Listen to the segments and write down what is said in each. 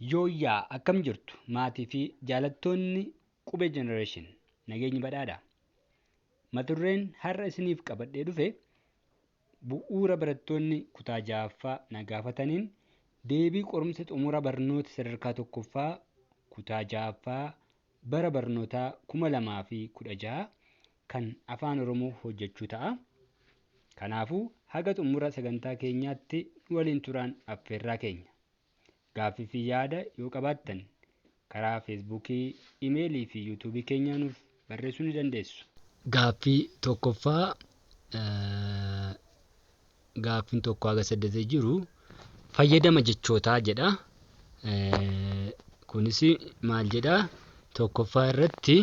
Yooyyaa akkam jirtu maatii fi jaalattoonni qubee jenereeshin nageenyi badhaadha. Mata dureen har'a isiniif qabadhee dhufe bu'uura barattoonni kutaa ja'affaa na gaafataniin deebii qorumsa xumura barnoota sadarkaa tokkoffaa kutaa ja'affaa bara barnootaa 2016 kan afaan Oromoo hojjechuu ta'a. Kanaafuu haga xumura sagantaa keenyaatti waliin turaan affeerraa keenya. Gaaffii fi yaada yoo qabaattan karaa feesbuukii, imeelii fi yuutuubii keenyaa nuuf barreessuu ni dandeessu. Gaaffii tokkoffaa gaaffiin tokko haga 8 jiru fayyadama jechootaa jedha. Kunis maal jedhaa? Tokkoffaa irratti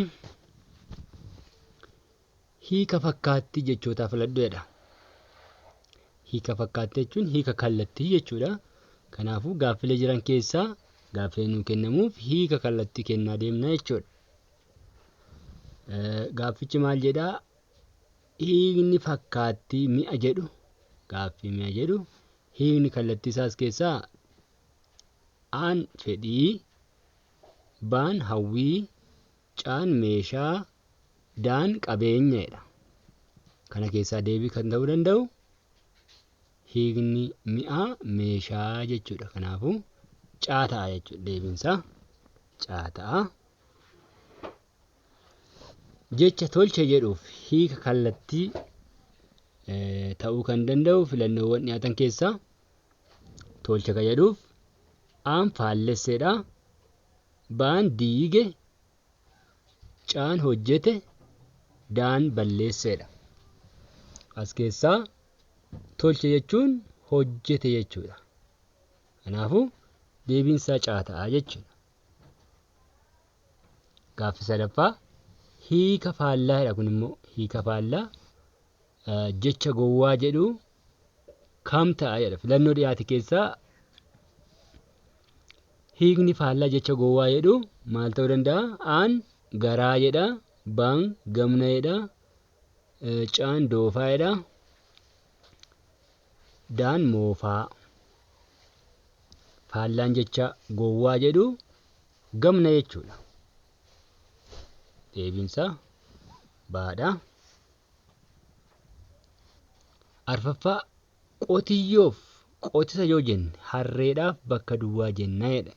hiika fakkaattii jechootaa filadhu jedha. Hiika fakkaattii jechuun hiika kallattii jechuudha. Kanaafuu gaaffilee jiran keessaa gaaffilee nuu kennamuuf hiika kallattii kennaa deemna jechuudha. Gaaffichi maal jedhaa? Hiikni fakkaattii mi'a jedhu gaaffii mi'a jedhu hiikni kallattii isaas keessaa aan fedhii, baan hawwii, caan meeshaa, daan qabeenya jedha. Kana keessaa deebii kan ta'uu danda'u hiikni mi'a meeshaa jechuudha. Kanaafuu caa ta'a jechuudha. Deebiinsaa caa ta'a. Jecha tolche jedhuuf hiika kallattii ta'uu kan danda'u filannoowwan dhiyaatan keessaa tolche kan jedhuuf aan faallesseedha, baan diige, caan hojjete, daan balleesseedha. As keessaa tolche jechuun hojjete jechuudha. Kanaafuu deebiinsaa caa ta'a jechuudha. Gaaffii sadaffaa hiika faallaadha. Kun immoo hiika faallaa jecha gowwaa jedhu kam ta'a jedha. Filannoo dhiyaate keessaa hiikni faallaa jecha gowwaa jedhu maal ta'uu danda'a? Aan garaa jedha, baan gamna jedha, caan doofaa jedha, daan moofaa. Faallaan jecha gowwaa jedhu gamna jechuudha. Deebiinsaa baadha. Arfaffaa qotiyyoof qotisa yoo jenne harreedhaaf bakka duwwaa jenna jedha.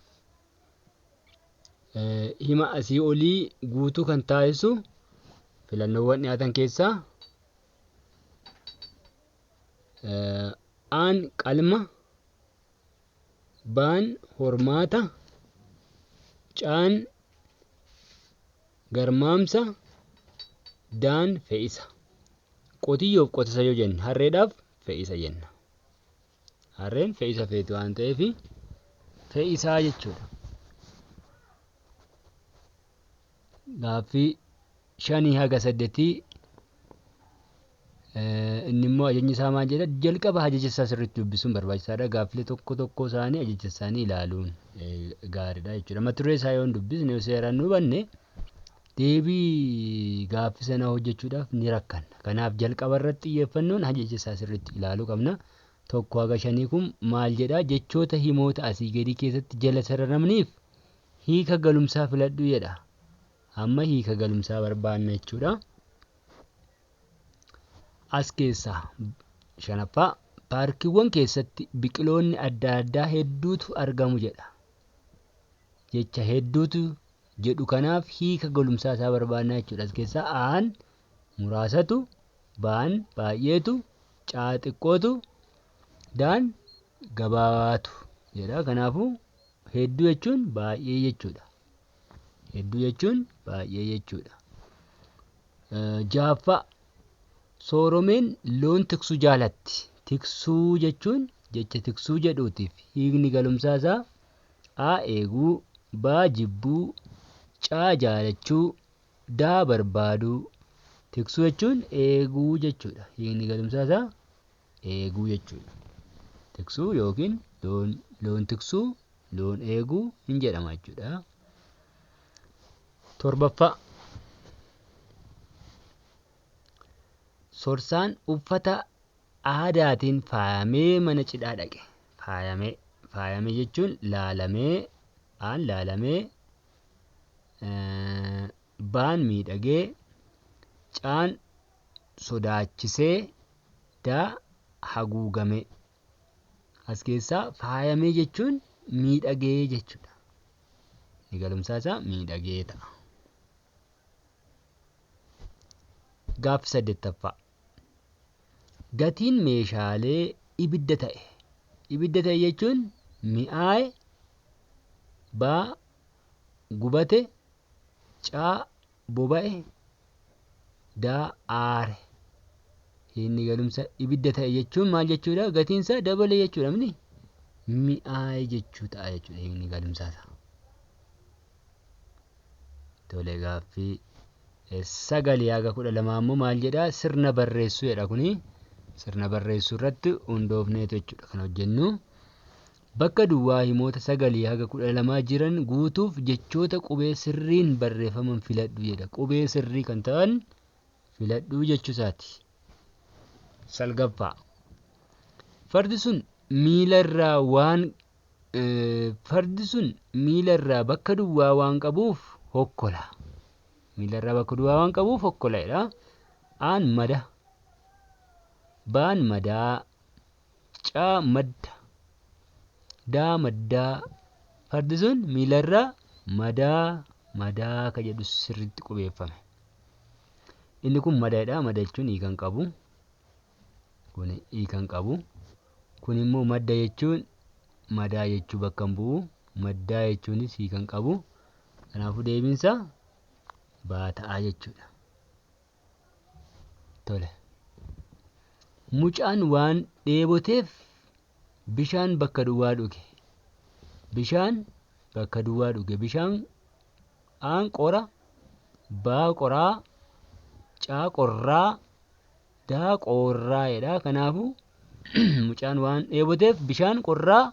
Hima asii olii guutuu kan taasisu filannoowwan dhiyaatan keessaa aan qalma, baan hormaata, caan garmaamsa, daan fe'isa. Qotiyyoof qotisa yoo jenne harreedhaaf fe'isa jenna. Harreen fe'isa feetu waan ta'eef fe'isaa jechuudha. Gaaffii 5 haga 8 inni immoo ajajni isaa maal jedha? Jalqaba ajaja isaa sirriitti dubbisuun barbaachisaadha. Gaaffilee tokko isaanii ajaja isaanii ilaaluun gaariidha jechuudha. Mata duree isaa yoo hin dubbisne yoo seeraan nu hubanne deebii gaaffii sanaa hojjechuudhaaf ni rakkanna. Kanaaf jalqaba irratti xiyyeeffannoon ajaja isaa sirriitti ilaaluu qabna. 1 haga 5 kun maal jedhaa? Jechoota himoota asii gadii keessatti jala sararamaniif hiika galumsaa filadhu jedha. Amma hiika galumsaa barbaanna jechuudha. As keessaa 5ffaa paarkiiwwan keessatti biqiloonni adda addaa hedduutu argamu jedha. Jecha hedduutu jedhu kanaaf hiika galumsaa isaa barbaanna jechuudha. As keessaa aan muraasatu, baan baay'eetu, caa xiqqootu, daan gabaabaatu jedha. Kanaafuu hedduu jechuun baay'ee jechuudha. Hedduu jechuun baay'ee jechuudha. 6ffaa sooromeen loon tiksuu jaalatti. Tiksuu jechuun jecha tiksuu jedhuutiif hiikni galumsaa isaa a eeguu, baa jibbuu, caa jaalachuu, daa barbaaduu. Tiksuu jechuun eeguu jechuudha. Hiikni galumsaa isaa eeguu jechuudha. Tiksuu yookiin loon tiksuu, loon eeguu hin jedhama jechuudha. 7ffaa sorsaan uffata aadaatiin faayamee mana cidhaa dhaqe. Faayamee jechuun laalamee aan laalamee, baan miidhagee, caan sodaachisee, daa haguugamee. As keessaa faayamee jechuun miidhagee jechuudha. Inni galumsaa isaa miidhagee ta'a. Gaaffii 8ffaa. Gatiin meeshaalee ibidda ta'e. Ibidda ta'e jechuun mi'aaye, baa gubate, caa boba'e, daa aare. Inni galumsa ibidda ta'e jechuun maal jechuudha? Gatiinsaa dabale jechuudha. Mi'aaye jechuu ta'a jechuudha inni galumsaa isaa. Tole gaaffii 9-12 ammoo maal jedhaa? Sirna barreessuu jedha kuni. Sirna barreessuu irratti hundoofneetu jechuudha kan hojjennu. Bakka duwwaa himoota 9-12 jiran guutuuf jechoota qubee sirriin barreeffaman filadhu jedha. Qubee sirrii kan ta'an filadhuu jechuusaati. 9ffaa. Fardi sun miila irraa bakka duwwaa waan qabuuf hokkola. Miila irraa bakka duwwaa waan qabuuf hokkola jedha. Aan mada, baan madaa, caa madda, daa maddaa. Fardi sun miila irraa madaa ka jedhu sirriitti qubeeffame. Inni kun madaadha. Mada jechuun hiikan qabu. Kun hiikan qabu. Kun immoo madda jechuun madaa jechuu bakka hin bu'u. Maddaa jechuunis hiikan qabu. Kanaafuu deebiinsa baata'aa jechuudha. Tole. Mucaan waan dheeboteef bishaan bakka duwwaa dhuge. Bishaan bakka duwwaa dhuge. Bishaan aan qora, baa qoraa, caa qorraa, daa qorraa jedha. Kanaafuu mucaan waan dheeboteef bishaan qorraa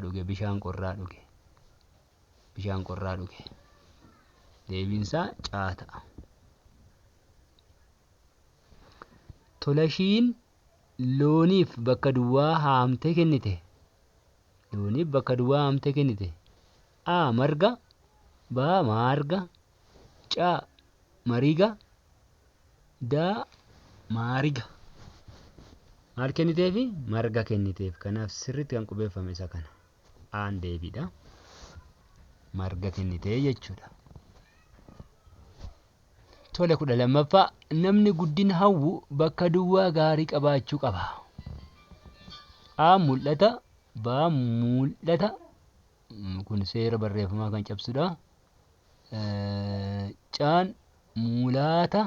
dhuge. Bishaan qorraa dhuge. Bishaan qorraa dhuge. Deebiinsaa caa ta'a. Tolashiin looniif bakka duwwaa haamtee kennite. Looniif bakka duwwaa haamtee kennite. A marga, baa maarga, caa mariga, daa maariga. Maal kenniteefi? Marga kenniteef. Kanaaf sirriitti kan qubeeffame isa kana. Aan deebiidha. Marga kennitee jechuudha. Tole 12ffaa. Namni guddina hawwu bakka duwwaa gaarii qabaachuu qaba. A mul'ata, baa mul'ata. Kun seera barreeffamaa kan cabsudha. Caan mul'ata,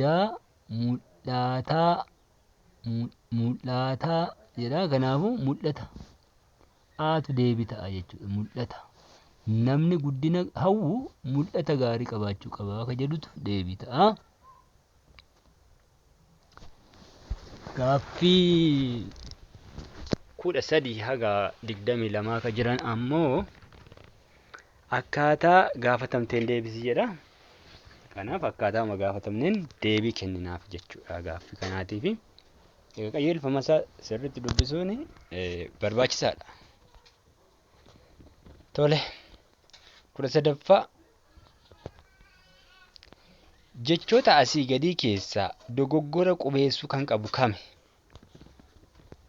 daa mul'ataa jedha. Kanaafuu mul'ata. Aatu deebii ta'a jechuudha. Mul'ata. Namni guddina hawwu mul'ata gaarii qabaachuu qaba akka jedhutu deebii ta'a. Gaaffii 13-22 ka jiran ammoo akkaataa gaafatamteen deebisi jedha. Kanaaf akkaataa gaafatamneen deebii kenninaaf jechuudha gaaffii kanaatiif. Qajeelfama isaa sirriitti dubbisuun barbaachisaadha. Tole 13ffaa. Jechoota asii gadii keessaa dogoggora qubeessuu kan qabu kami?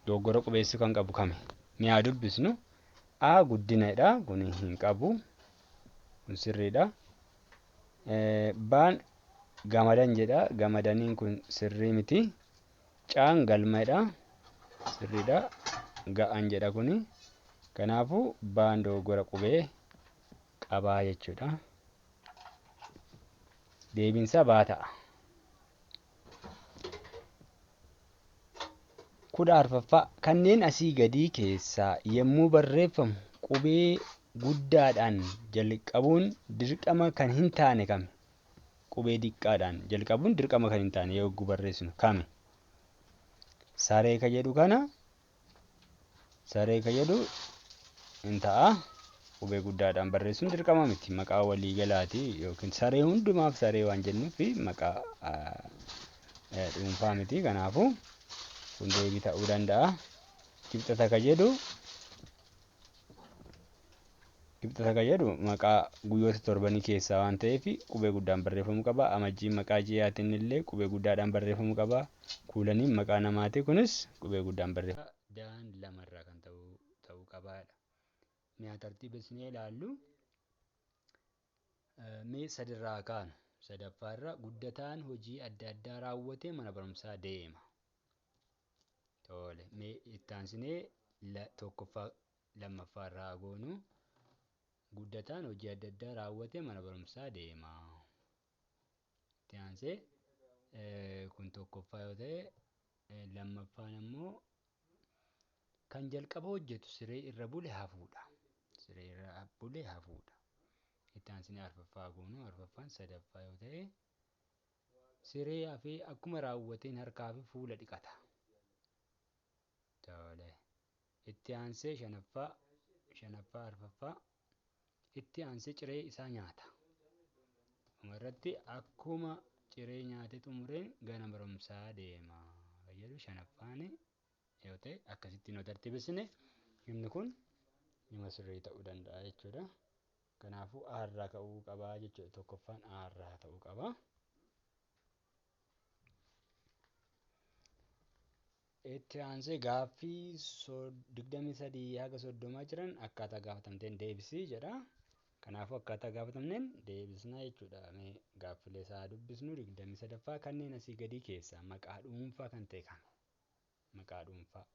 Dogoggora qubeessuu kan qabu kami? Mi'aa dubbisnu. A guddinadha. Kun hin qabu. Kun sirriidha. Baan gamadan jedha. Gamadaniin kun sirrii miti. Caan galmadha. Sirriidha. Ga'an jedha kuni. Kanaafuu baan dogoggora qubee qabaa jechuudha. Deebiinsa baa ta'a. 14ffaa. Kanneen asii gadii keessaa yommuu barreeffamu qubee guddaadhaan jalqabuun dirqama kan hin taane kami? Qubee diqqaadhaan jalqabuun dirqama kan hin taane yogguu barreessinu kami? Saree ka jedhu kana. Saree ka jedhu hin ta'a. Qubee guddaadhaan barreessuun dirqama miti. Maqaa walii galaati yookiin saree hundumaaf saree waan jennuuf maqaa dhuunfaa miti. Kanaafuu kun deebii ta'uu danda'a. Kibxata ka jedhu Kibxata kan jedhu maqaa guyyoota torbanii keessaa waan ta'eef qubee guddaan barreeffamuu qaba. Amajjiin maqaa ji'aatiin illee qubee guddaadhaan barreeffamuu qaba. Kuulaniin maqaa namaati kunis qubee guddaan barreeffama. Daan lamarraa kan ta'uu qabaadha. Mi'a tartiibessinee ilaallu mee sadarraa kaanu. Sadaffaarra guddataan hojii adda addaa raawwatee mana barumsaa deema. Tole mee itti aansinee tokkoffaa lammaffaarraa goonu. Guddataan hojii adda addaa raawwatee mana barumsaa deema. Itti aansee kun tokkoffaa yoo ta'e lammaffaan immoo kan jalqaba hojjetu siree irra bule hafuudha. Siree irra bule hafuudha. Itti aansinee arfaffaa goonu. Arfaffaan sadaffaa yoo ta'e siree hafee akkuma raawwateen harkaa fi fuula dhiqata. Tole. Itti aansee shanaffaa arfaffaa itti aansee ciree isaa nyaata. Dhumarratti akkuma ciree nyaatee xumureen gara barumsaa deema. Fayyadu shanaffaan yoo ta'e akkasitti nu tartiibessine himni kun hima sirrii ta'uu danda'a jechuudha. Kanaafuu aarraa ka'uu qabaa jechuudha. Tokkoffaan aarraa ta'uu qaba. Itti aansee gaaffii 23 haga 30 jiran akkaataa gaafatamteen deebisii jedha. Kanaafuu akkaataa gaafatamneen deebisnaa jechuudha. Mee gaaffilee isaa dubbisnu 23ffaa kanneen asii gadii keessaa maqaa dhuunfaa kan ta'e kami? Maqaa dhuunfaa.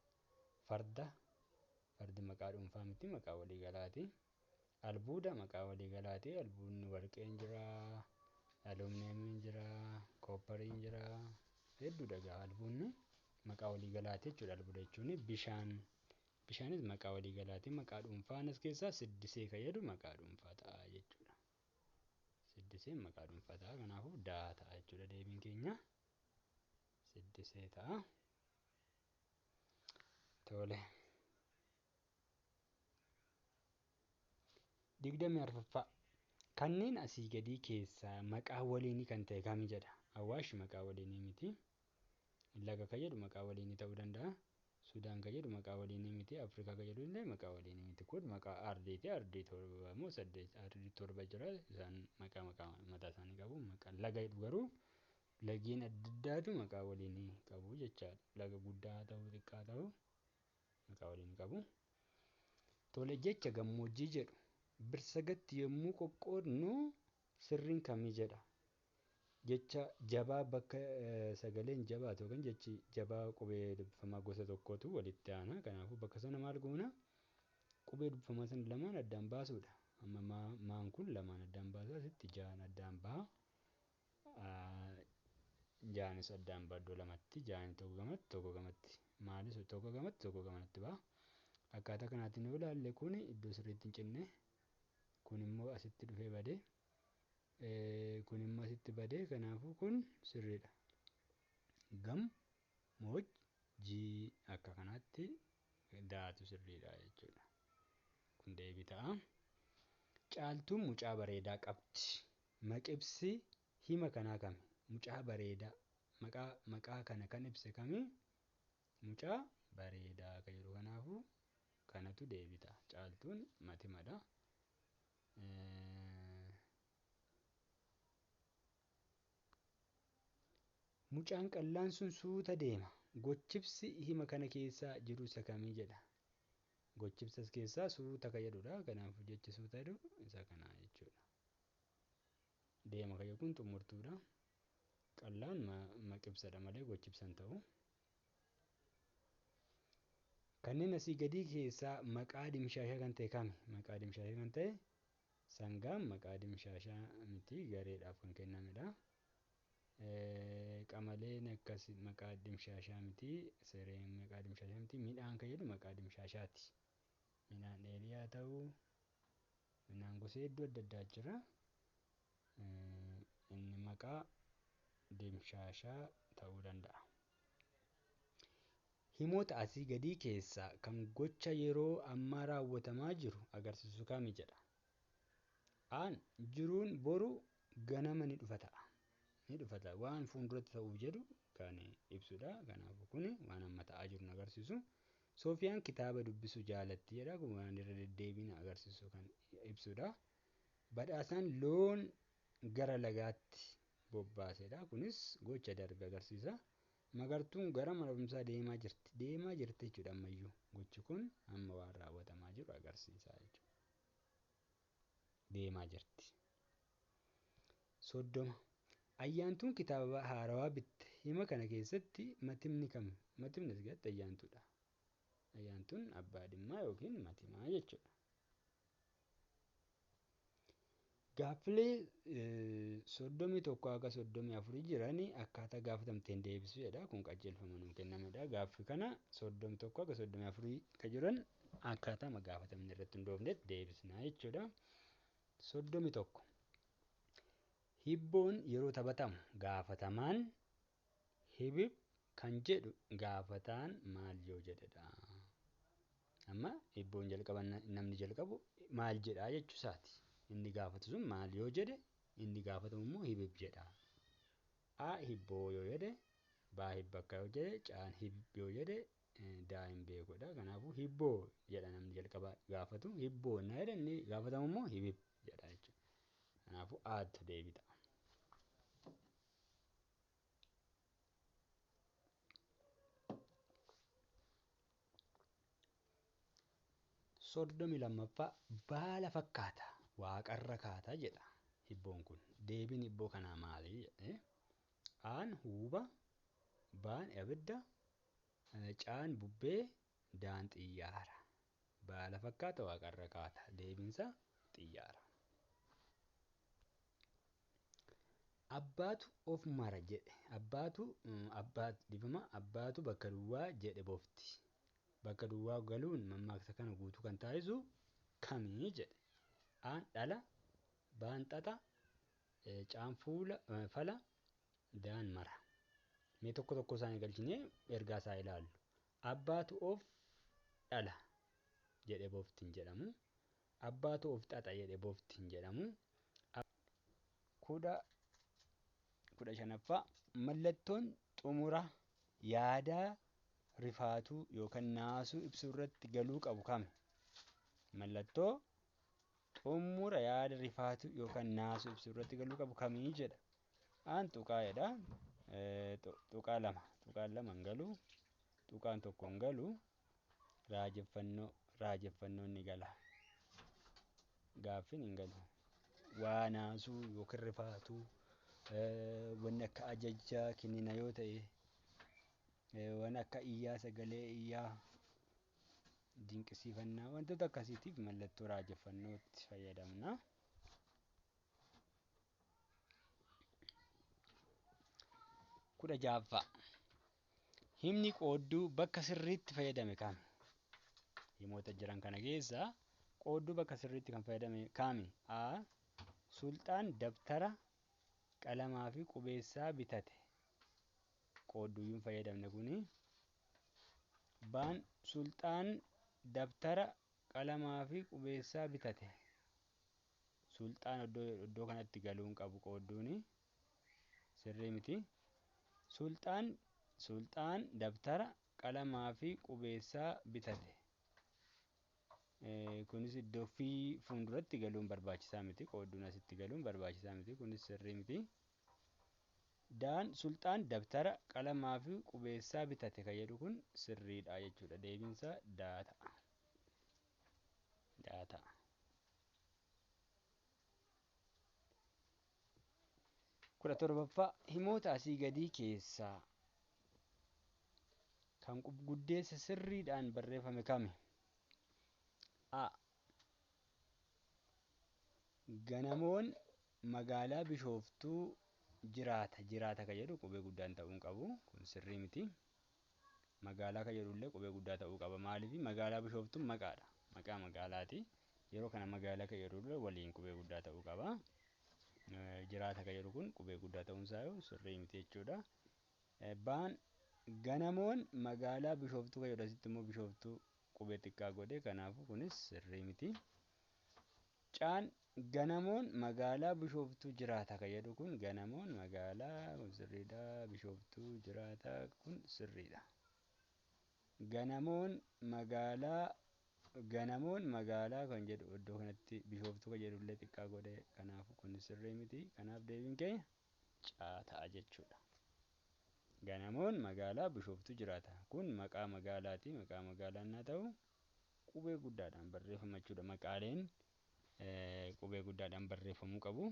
Fardi maqaa dhuunfaa miti maqaa waliigalaati. Albuuda maqaa waliigalaati. Albuudni warqeen jira, alumineemiin jira, kooppariin jira. Hedduudha egaa albuudni maqaa waliigalaati jechuudha. Albuuda jechuun bishaanis maqaa waliigalaati. Maqaa dhuunfaan as keessaa siddisee kan jedhu maqaa dhuunfaa ta'a jechuudha. Siddiseen maqaa dhuunfaa ta'a. Kanaafuu daa ta'a jechuudha deebiin keenya. Siddisee ta'a. Tole. 24ffaa kanneen asii gadii keessaa maqaa waliinii kan ta'e kami jedha. Awwaash maqaa waliinii miti. Laga kan jedhu maqaa waliinii ta'uu danda'a. Sudaan kan jedhu maqaa waliinii miti. Afrikaa kan jedhu illee maqaa waliinii miti. Kun maqaa ardiiti. Ardii torba moo saddeet ardii torba jira. Isaan maqaa mataa isaanii qabu. Maqaa laga garuu lageen adda addaatu maqaa waliinii qabu jechaadha. Laga guddaa ta'uu xiqqaa ta'uu maqaa waliinii qabu. Tole jecha gammoojjii jedhu birsagatti yommuu qoqqoodnu sirriin kamii jedha. Jecha jabaa bakka sagaleen jabaatu yookaan jechi jabaa qubee dubbifamaa gosa tokkotu walitti aana. Kanaafuu bakka sana maal goona? Qubee dubbifamaa sana lamaan addaan baasuudha. Amma maan kun lamaan addaan baasaa asitti jaan addaan baha. Jaanis addaan baha iddoo lamatti. Jaan tokko gamatti tokko gamatti. Maalis tokko gamatti tokko gamatti baha. Akkaataa kanaatiin yoo ilaalle kun iddoo sirriitti hin cinne. Kun immoo asitti dhufee badee. Kun immoo asitti badee. Kanaafuu kun sirriidha. Gammoojjii akka kanaatti daatu sirriidha jechuudha. Kun deebii ta'a. Caaltuun mucaa bareedaa qabdi. Maqibsi hima kanaa kami? Mucaa bareedaa. Maqaa kana kan ibse kami? Mucaa bareedaa kan jedhu kanaafuu kanatu deebii ta'a. Caaltuun matimadha. Mucaan qal'aan sun suuta deema. Gochibsi hima kana keessaa jiru isa kamii jedha. Gochibsas keessaa suuta kan jedhudha. Kanaafuu jechi suuta jedhu isa kanaa jechuudha. Deema kan jedhu xumurtuudha. Qal'aan maqibsadha malee gochibsan ta'u. Kanneen asii gadii keessaa maqaa dimshaashaa kan ta'e kami? Maqaa dimshaashaa kan ta'e sangaan maqaa dimshaashaa miti gareedhaaf kan kennamedha. Qamaleen akkas maqaa dimshaashaa miti. Sireen maqaa dimshaashaa miti. Midhaan kan jedhu maqaa dimshaashaati. Midhaan dheedhii haa ta'u. Midhaan gosa hedduu adda addaa jira. Inni maqaa dimshaashaa ta'uu danda'a. Himoota asii gadii keessaa kan gocha yeroo ammaa raawwatamaa jiru agarsiisu kami jedha. Aan jiruun boru ganama ni dhufa ta'a. Ni dhufa ta'a. Waan fuulduratti ta'uuf jedhu kan ibsudha. Kanaafuu kun waan amma ta'aa jiru agarsiisu. Soofiyaan kitaaba dubbisuu jaalatti jedha. Kun waan irra deddeebiin agarsiisu kan ibsudha. Badhaasaan loon gara lagaatti bobbaasedha. Kunis gocha darbe agarsiisa. Magartuun gara mana barumsaa deemaa jirti. Deemaa jirti jechuudha ammayyuu. Gochi kun amma waan raawwatamaa jiru agarsiisa jechuudha. Deemaa jirti. 30. Ayyaantuun kitaaba haarawaa bitte. Hima kana keessatti matimni kam? Matimni asirratti ayyaantuudha. Ayyaantuun abbaa dhimmaa yookiin matimaa jechuudha. Gaaffilee 31 haga 34 jiran akkaataa gaafatamteen deebisuu jedha. Kun qajeelfama nuuf kennamedha. Gaaffii kana 31 haga 34 kan jiran akkaataa gaafatamne irratti hundoofnetti deebisnaa jechuudha. 31. Hibboon yeroo taphatamu gaafatamaan hibib kan jedhu gaafataan maal yoo jedhedha. Amma hibboon namni jalqabu maal jedhaa jechuu isaati. Inni gaafatu sun maal yoo jedhe inni gaafatamu immoo hibib jedha. A hibboo yoo jedhe baa hibbakka yoo jedhe caan hibib yoo jedhe daa hin beekudha. Kanaafuu hibboo jedha namni jalqaba gaafatu. Hibboo na jedhe inni gaafatamu immoo hibib jedha jechuudha. Kanaafuu aatu deebita. Soddomi lammaffaa baala fakkaata waaqarra kaata jedha hibboon kun. Deebiin hibboo kanaa maali jedhe? Aan huuba, baan abidda, caan bubbee, daan xiyyaara. Baala fakkaata waaqarra kaata. Deebiinsa xiyyaara. Abbaatu of mara jedhe. Abbaatu bakka duwwaa jedhe bofti. Bakka duwwaa galuun mammaaksa kana guutuu kan taasisu kamii jedhe. Aan dhala, baan xaxa, caan fala, daan mara. Mee tokko tokko isaanii galchinee ergaa isaa ilaallu. Abbaatu of dhala jedhe bofti hin jedhamu. Abbaatu of xaxa jedhe bofti hin jedhamu. 15ffaa mallattoon xumura yaadaa rifaatuu yookaan naasuu ibsuu irratti galuu qabu kami? Mallattoo xumura yaada rifaatuu yookaan naasuu ibsuu irratti galuu qabu kamii jedha. Aan tuqaa jedha. Tuqaa lama. Tuqaan lama hin galu. Tuqaan tokko hin galu. Raajeffannoon ni gala. Gaaffiin hin galu. Waa naasuu yookiin rifaatuu wanni akka ajajaa kennina yoo ta'e waan akka iyyaa sagalee iyyaa dinqisiifannaa wantoota akkasiitiif mallattoo raajeffannootti fayyadamna. Kudha jaaffaa himni qoodduu bakka sirriitti fayyadame kami? Himoota jiran kana keessaa qoodduu bakka sirriitti kan fayyadame kami? A. Sulxaan dabtara qalamaa fi qubeessaa bitate. Qoodduuyyuu hin fayyadamne kuni. Baan sulxaan dabtara qalamaa fi qubeessaa bitate. Sulxaan iddoo kanatti galuu hin qabu qoodduuni. Sirrii miti. Sulxaan dabtara qalamaa fi qubeessaa bitate. Kunis iddoo fi fuulduratti galuun barbaachisaa miti. Qoodduun asitti galuun barbaachisaa miti. Kunis sirrii miti. Daan sulxaan dabtara qalamaa fi qubeessaa bitate kan jedhu kun sirriidha jechuudha. Deebiinsa daa ta'a. Daa ta'a. 17ffaa himoota asii gadii keessaa kan guddeessa sirriidhaan barreeffame kami? A. Ganamoon magaalaa Bishooftuu jiraata kan jedhu qubee guddaan ta'uu hin qabu. Kun sirrii miti. Magaalaa kan jedhullee qubee guddaa ta'uu qaba. Maaliif magaalaa Bishooftuun maqaadha. Maqaa magaalaati. Yeroo kana magaalaa kan jedhullee waliin qubee guddaa ta'uu qaba. Jiraata kan jedhu kun qubee guddaa ta'uun isaa sirrii miti jechuudha. Baan ganamoon magaalaa Bishooftuu kan jedhu asitti immoo Bishooftuu qubee xiqqaa godhe. Kanaafuu kunis sirrii miti. Caan ganamoon magaalaa Bishooftuu jiraata kan jedhu kun ganamoon magaalaa kun sirriidha. Bishooftuu jiraata kun sirriidha. Ganamoon magaalaa kan jedhu iddoo kanatti bishooftuu kan jedhullee xiqqaa godhe. Kanaaf kun sirrii miti. Kanaaf deebiin keenya caa ta'a jechuudha. Ganamoon magaalaa bishooftuu jiraata. Kun maqaa magaalaati. Maqaa magaalaa naa ta'u qubee guddaadhaan barreeffama jechuudha. Maqaaleen qubee guddaadhaan barreeffamuu qabu.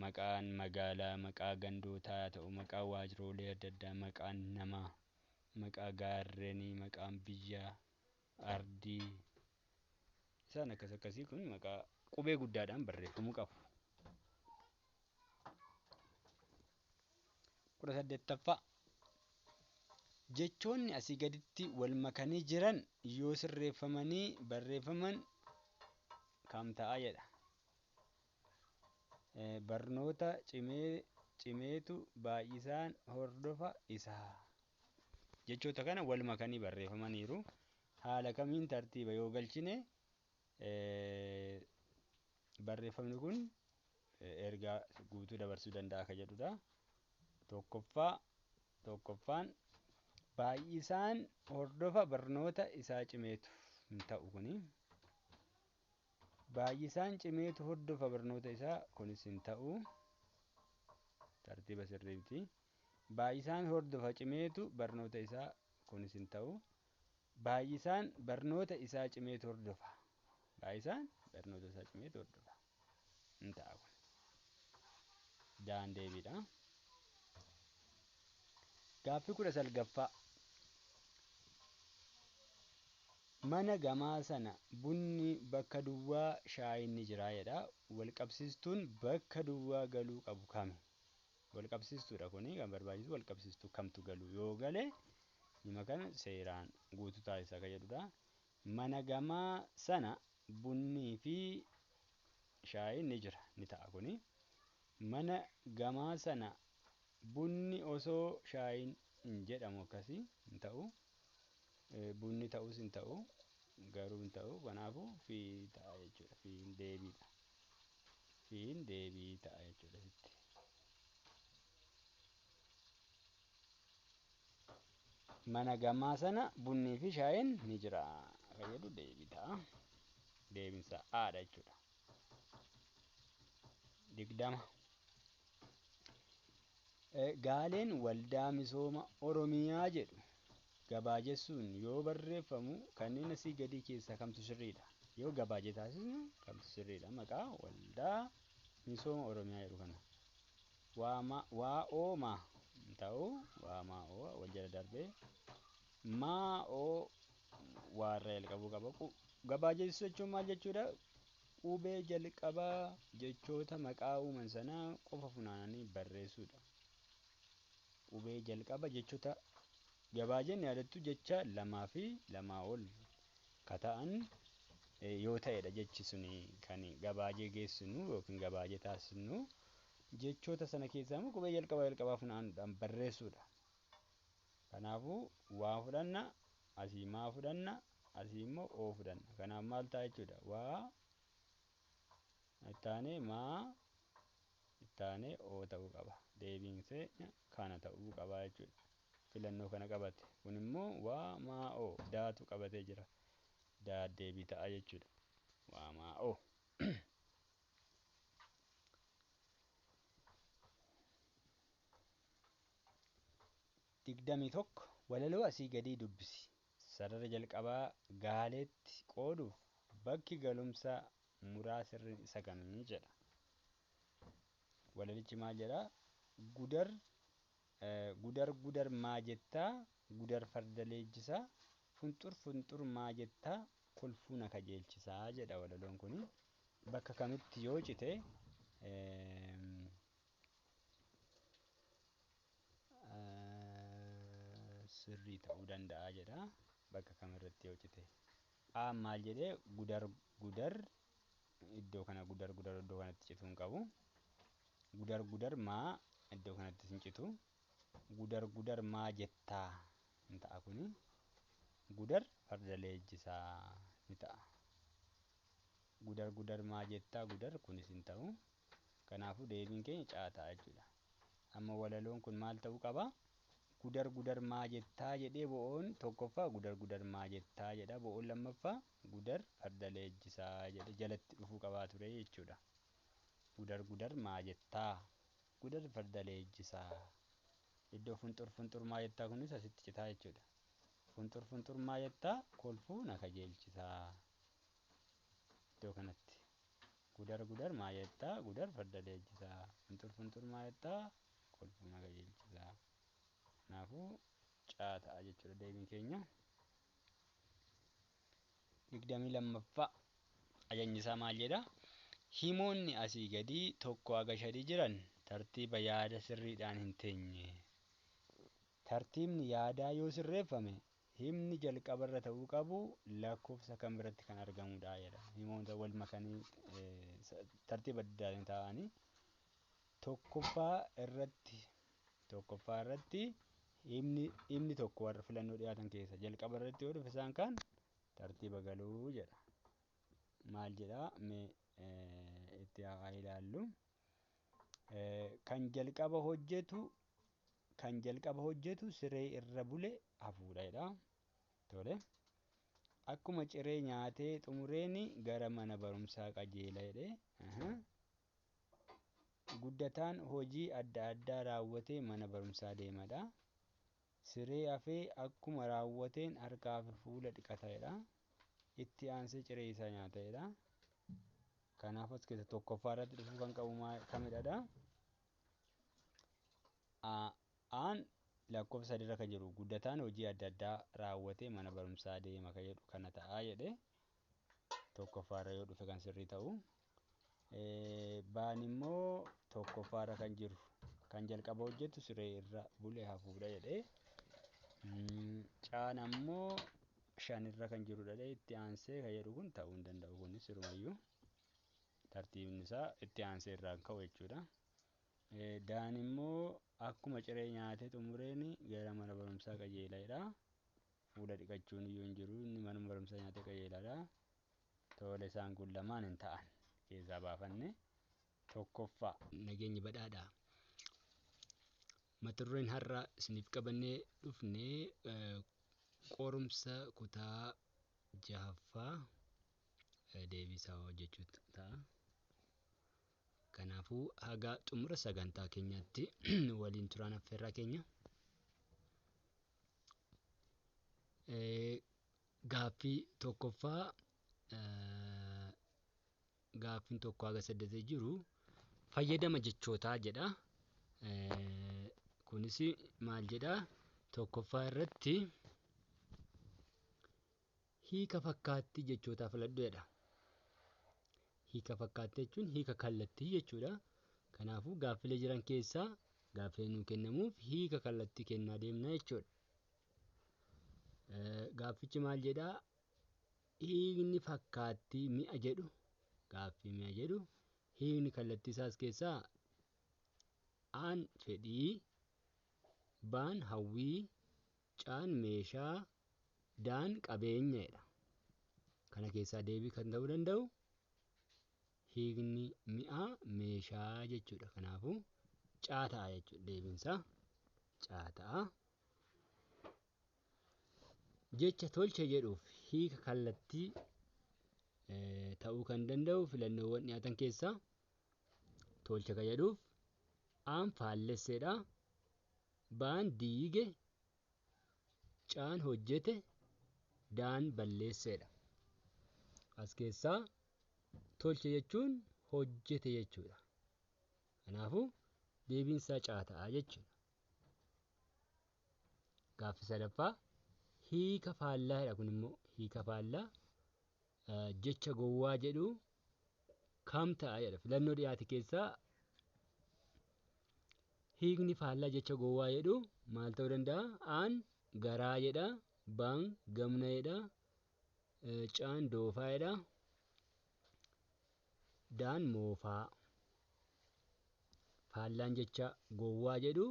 Maqaan magaalaa, maqaa gandootaa ta'u, maqaa waajjiroolee adda addaa, maqaan namaa, maqaa gaarreenii, maqaan biyyaa, ardii isaan akkas akkasii kun maqaa qubee guddaadhaan barreeffamuu qabu. 18ffaa jechoonni asii gaditti wal makanii jiran yoo sirreeffamanii barreeffaman kam ta'a jedha. Barnoota cimeetu baay'isaan hordofa isaa. Jechoota kana wal makanii barreeffamaniiru. Haala kamiin tartiiba yoo galchine barreeffamni kun ergaa guutuu dabarsuu danda'a akka jedhudha. Tokkoffaan baay'isaan hordofa barnoota isaa cimeetu hin ta'u kuni. Baay'isaan cimeetu hordofa barnoota isaa kunis hin ta'u. Tartiiba sirriiti. Baay'isaan hordofa cimeetu barnoota isaa kunis hin ta'u. Baay'isaan barnoota isaa cimeetu hordofa. Baay'isaan barnoota isaa cimeetu hordofa. Hin ta'a kun. Daan deebiidha. Gaaffii 19ffaa. Mana gamaa sana bunni bakka duwwaa shaayiin ni jira jedha. Walqabsiistuun bakka duwwaa galuu qabu kami? Walqabsiistuudha kuni kan barbaachisu walqabsiistuu kamtu galu yoo gale dhimma kana seeraan guutuu taasisa akka jedhudha. Mana gamaa sana bunnii fi shaayiin ni jira ni ta'a kuni. Mana gamaa sana bunni osoo shaayiin hin jedhamu akkasii hin ta'u. Bunni ta'us hin ta'u garuu hin ta'u. Kanaafuu fi ta'a jechuudha. Fiin deebiidha. Fiin deebii ta'a jechuudha sitti. Mana gamaa sana bunnii fi shaayiin ni jira akka jedhu deebii ta'a. Deebiinsa haadha jechuudha. 20. Gaaleen waldaa misooma Oromiyaa jedhu gabaajessuun yoo barreeffamu kanneen asii gadii keessaa kamtu sirriidha? Yoo gabaajee taasisnu kamtu sirriidha? Maqaa waldaa misooma Oromiyaa jedhu kana. Waa'oo maa ta'u waamaa'oo wal jala darbee maa'oo waarra jalqabuu qaba. Gabaajeessuu jechuun maal jechuudha? Qubee jalqabaa jechoota maqaa uuman sanaa qofa funaananii barreessuudha. Qubee jalqaba jechoota gabaajeen yaadattu jecha lamaa fi lamaa ol ka ta'an yoo ta'edha jechi suni kan gabaajee geessinu yookiin gabaajee taasisnu jechoota sana keessaa immoo qubee jalqabaa funaanuudhaan barreessuudha. Kanaafuu waa fudhanna asii maa fudhanna asii immoo oo fudhanna. Kanaaf maal ta'a jechuudha? Waa ittaanee maa ittaanee oo ta'uu qaba. Deebiinsee kana ta'uu qaba jechuudha. Filannoo kana qabate. Kun immoo waa maa oo daatu qabatee jira. Daa deebii ta'a jechuudha. Waa maa oo. 21 walaloo asii gadii dubbisi. Sarara jalqabaa gaaleetti qooduuf bakki galumsaa muraa sirriin isa kamii jedha. Walalichi maal jedhaa? Gudar maa jettaa gudar farda leenjisaa funxur maa jettaa kolfuu na kajeelchisaa jedha walaloon kuni. Bakka kamitti yoo cite sirrii ta'uu danda'a jedha. Bakka kamirratti yoo cite maal jedhee gudar iddoo kana gudar iddoo kanatti cituu hin qabu. Gudar maa iddoo kanatti hin citu. Gudar maa jettaa hin ta'a kuni. Gudar farda leenjisaa ni ta'a. Gudar maa jettaa gudar kunis hin ta'u. Kanaafuu deebiin keenya caa ta'a jechuudha. Amma walaloon kun maal ta'uu qaba? gudar gudar maa jettaa jedhee bo'oon tokkoffaa gudar gudar maa jettaa jedha. Bo'oon lammaffaa gudar farda leenjisaa jedhe jalatti dhufuu qabaa ture jechuudha. Gudar gudar maa jettaa gudar farda leenjisaa. Iddoo funxur maa jettaa kunis asitti citaa jechuudha. Funxur maa jettaa kolfuu na kajeelchisaa. Iddoo kanatti gudar gudar maa jettaa gudar farda leenjisaa. Funxur maa jettaa kolfuu na kajeelchisaa. Kanaafuu caataa jechuudha deebiin keenya. 22ffaa ajajni isaa maal jedha? Himoonni asii gadii tokko haga 5 jiran tartiiba yaada sirriidhaan hin teenye. Tartiibni yaadaa yoo sirreeffame himni jalqabarra ta'uu qabu lakkoofsa kam biratti kan argamudha jedha. Himoota wal makanii tartiiba addaatiin taa'anii tokkoffaa irratti himni tokko warra filannoo dhiyaatan keessa jalqaba irratti yoo dhufe isaan kaan tartiiba galuu jedha. Maal jedhaa mee itti haa ilaallu. Kan jalqaba hojjetu siree irra bule hafuudha jedha. Tole. Akkuma ciree nyaatee xumureeni gara mana barumsaa qajeela jedhe. Guddataan hojii adda addaa raawwatee mana barumsaa deemadha. Siree hafee akkuma raawwateen harkaa fi fuula dhiqata jedha. Itti aansee ciree isaa nyaata jedha. Kanaaf as keessa tokkoffaa irratti dhufuu kan qabu kamidha? Aan lakkoofsa 3 irra kan jiru guddataan hojii adda addaa raawwatee mana barumsaa deema kan jedhu kana ta'a jedhe. Tokkoffaa irra yoo dhufe kan sirrii ta'u. Baan immoo tokkoffaa irra kan jiru kan jalqaba hojjetu siree irra bule hafuudha jedhe. Caan ammoo 5 irra kan jirudha itti aansee kan jedhu kun ta'uu hin danda'u kunis sirumayyuu tartiibni isaa itti aansee irraan ka'u jechuudha. Daan immoo akkuma ciree nyaatee xumureeni gara mana barumsaa qajeela jedha. Fuula dhiqachuun iyyuu hin jiru inni mana barumsaa nyaatee qajeeladha. Tole isaan kun lamaan hin ta'an keessaa baafanne tokkoffaa nageenyi badhaadhaa. Mata dureen har'a isiniif qabannee dhufne qorumsa kutaa 6ffaa deebisaa hojjechuu ta'a. Kanaafuu haga xumura sagantaa keenyaatti waliin turaan affeerraa keenya. Gaaffii tokkoffaa gaaffiin tokko haga 8 jiru fayyadama jechootaa jedha. Kunis maal jedhaa? Tokkoffaa irratti hiika fakkaattii jechootaa filadhu jedha. Hiika fakkaattii jechuun hiika kallattii jechuudha. Kanaafuu gaaffilee jiran keessaa gaaffilee nuu kennamuuf hiika kallattii kennaa deemna jechuudha. Gaaffichi maal jedhaa? Hiikni fakkaattii mi'a jedhu gaaffii mi'a jedhu hiikni kallattii isaas keessaa aan fedhii, baan hawwii, caan meeshaa, daan qabeenya jedha. Kana keessaa deebii kan ta'uu danda'u hiikni mi'aa meeshaa jechuudha. Kanaafuu caataa jechuudha deebiinsaa caataa. Jecha tolche jedhuuf hiika kallattii ta'uu kan danda'u filannoowwan dhiyaatan keessaa tolche kan jedhuuf aan faallesseedha. Baan diige, caan hojjete, daan balleesseedha. As keessaa tolche jechuun hojjete jechuudha. Kanaafuu deebiinsaa caataa jechuudha. Gaaffii sadaffaa hiika faallaa jedha. Kun immoo hiika faallaa jecha gowwaa jedhu kam ta'a jedha. Filannoo dhiyaate keessaa hiikni faallaa jecha gowwaa jedhu maal ta'uu danda'a? Aan garaa jedha, baan gamna jedha, caan doofaa jedha, daan moofaa. Faallaan jecha gowwaa jedhu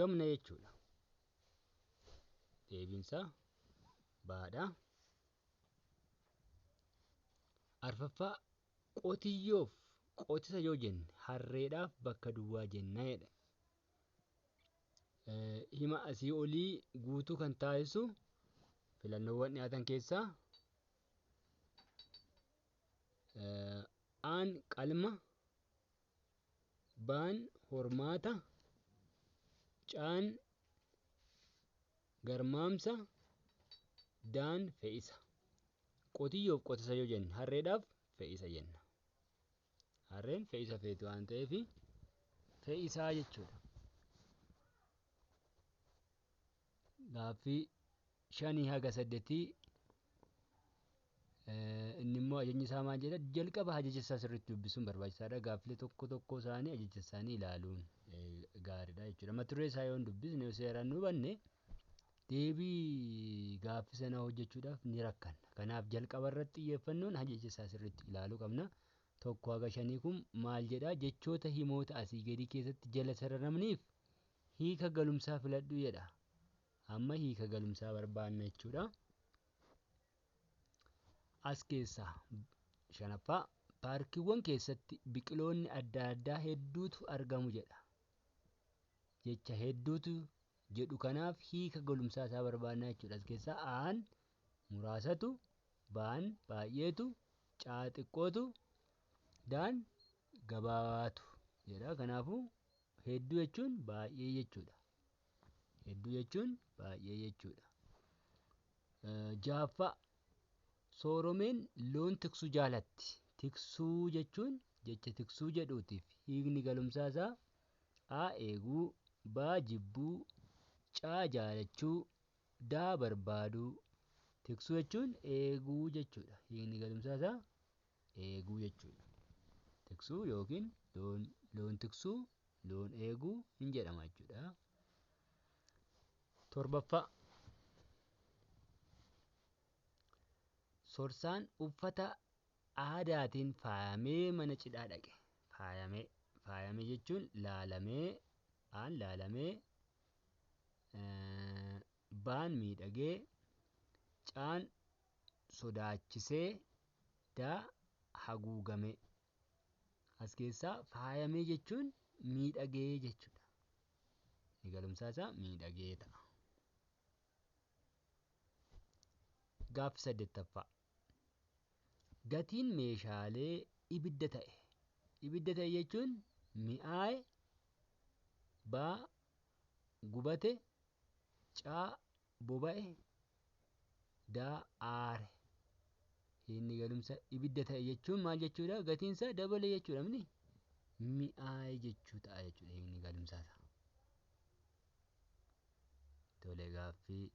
gamna jechuudha. Deebiinsaa baadha. Arfaffaa qotiyyoof qotisa yoo jenne harreedhaaf bakka duwwaa jenna jedha. hima asii olii guutuu kan taasisu filannoowwan dhiyaatan keessaa aan qalma, baan hormaata, caan garmaamsa, daan fe'isa. Qotiyyoof qotisa yoo jenne harreedhaaf fe'isa jenna. Harreen fe'isa feetu waan ta'eef fe'isaa jechuudha. Gaaffii 5-8 inni immoo ajajni isaa maal jedha? Jalqaba ajaja isaa sirriitti dubbisuun barbaachisaadha. Gaaffilee tokko isaanii ajaja isaanii ilaaluun gaariidha jechuudha. Mata duree isaa yoo hin dubbisne yoo seeraan nu hubanne deebii gaaffii sanaa hojjechuudhaaf ni rakkanna. Kanaaf jalqaba irratti xiyyeeffannoon ajaja isaa sirriitti ilaaluu qabna. 1-5 kun maal jedha? Jechoota himoota asii gadii keessatti jala sararamaniif hiika galumsaa filadhu jedha. Amma hiika galumsaa barbaanna jechuudha. As keessaa 5ffaa paarkiiwwan keessatti biqiloonni adda addaa hedduutu argamu jedha. Jecha hedduutu jedhu kanaaf hiika galumsaa isaa barbaanna jechuudha. As keessaa aan muraasatu, baan baay'eetu, caa xiqqootu, daan gabaabaatu jedha. Kanaafuu hedduu jechuun baay'ee jechuudha. Hedduu jechuun baay'ee jechuudha. 6ffaa sooromeen loon tiksuu jaalatti. Tiksuu jechuun jecha tiksuu jedhuutiif hiikni galumsaa isaa a eeguu, baa jibbuu, caa jaalachuu, daa barbaaduu. Tiksuu jechuun eeguu jechuudha. Hiikni galumsaa isaa eeguu jechuudha. Tiksuu yookiin loon tiksuu, loon eeguu hin jedhama jechuudha. 7ffaa sorsaan uffata aadaatiin faayamee mana cidhaa dhaqe. Faayamee jechuun laalamee, aan laalamee, baan miidhagee, caan sodaachisee, daa haguugamee. As keessaa faayamee jechuun miidhagee jechuudha. Hiikni galumsaa isaa miidhagee ta'a. Gaaffii 8ffaa gatiin meeshaalee ibidda ta'e. Ibidda ta'e jechuun mi'aaye, baa gubate, caa boba'e, daa aare. Hiikni galumsa ibidda ta'e jechuun maal jechuudha? Gatiinsaa dabale jechuudha. Mi'aaye jechuu ta'a jechuudha hiikni galumsaa isaa. Tole gaaffii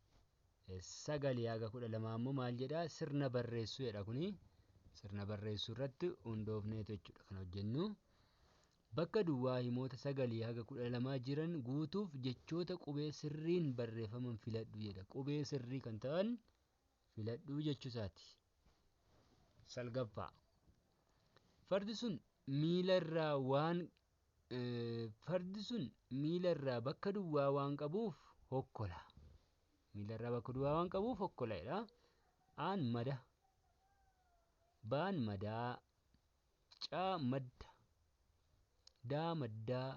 9-12 ammoo maal jedha? Sirna barreessuu jedha kuni. Sirna barreessuu irratti hundoofneetu jechuudha kan hojjennu. Bakka duwwaa himoota 9-12 jiran guutuuf jechoota qubee sirriin barreeffaman filadhu jedha. Qubee sirrii kan ta'an filadhuu jechuu isaati. 9ffaa fardi sun miila irraa bakka duwwaa waan qabuuf hokkola. Miila irraa bakka duwwaa waan qabuuf hokkola jedha. Aan mada, baan madaa, caa madda, daa maddaa.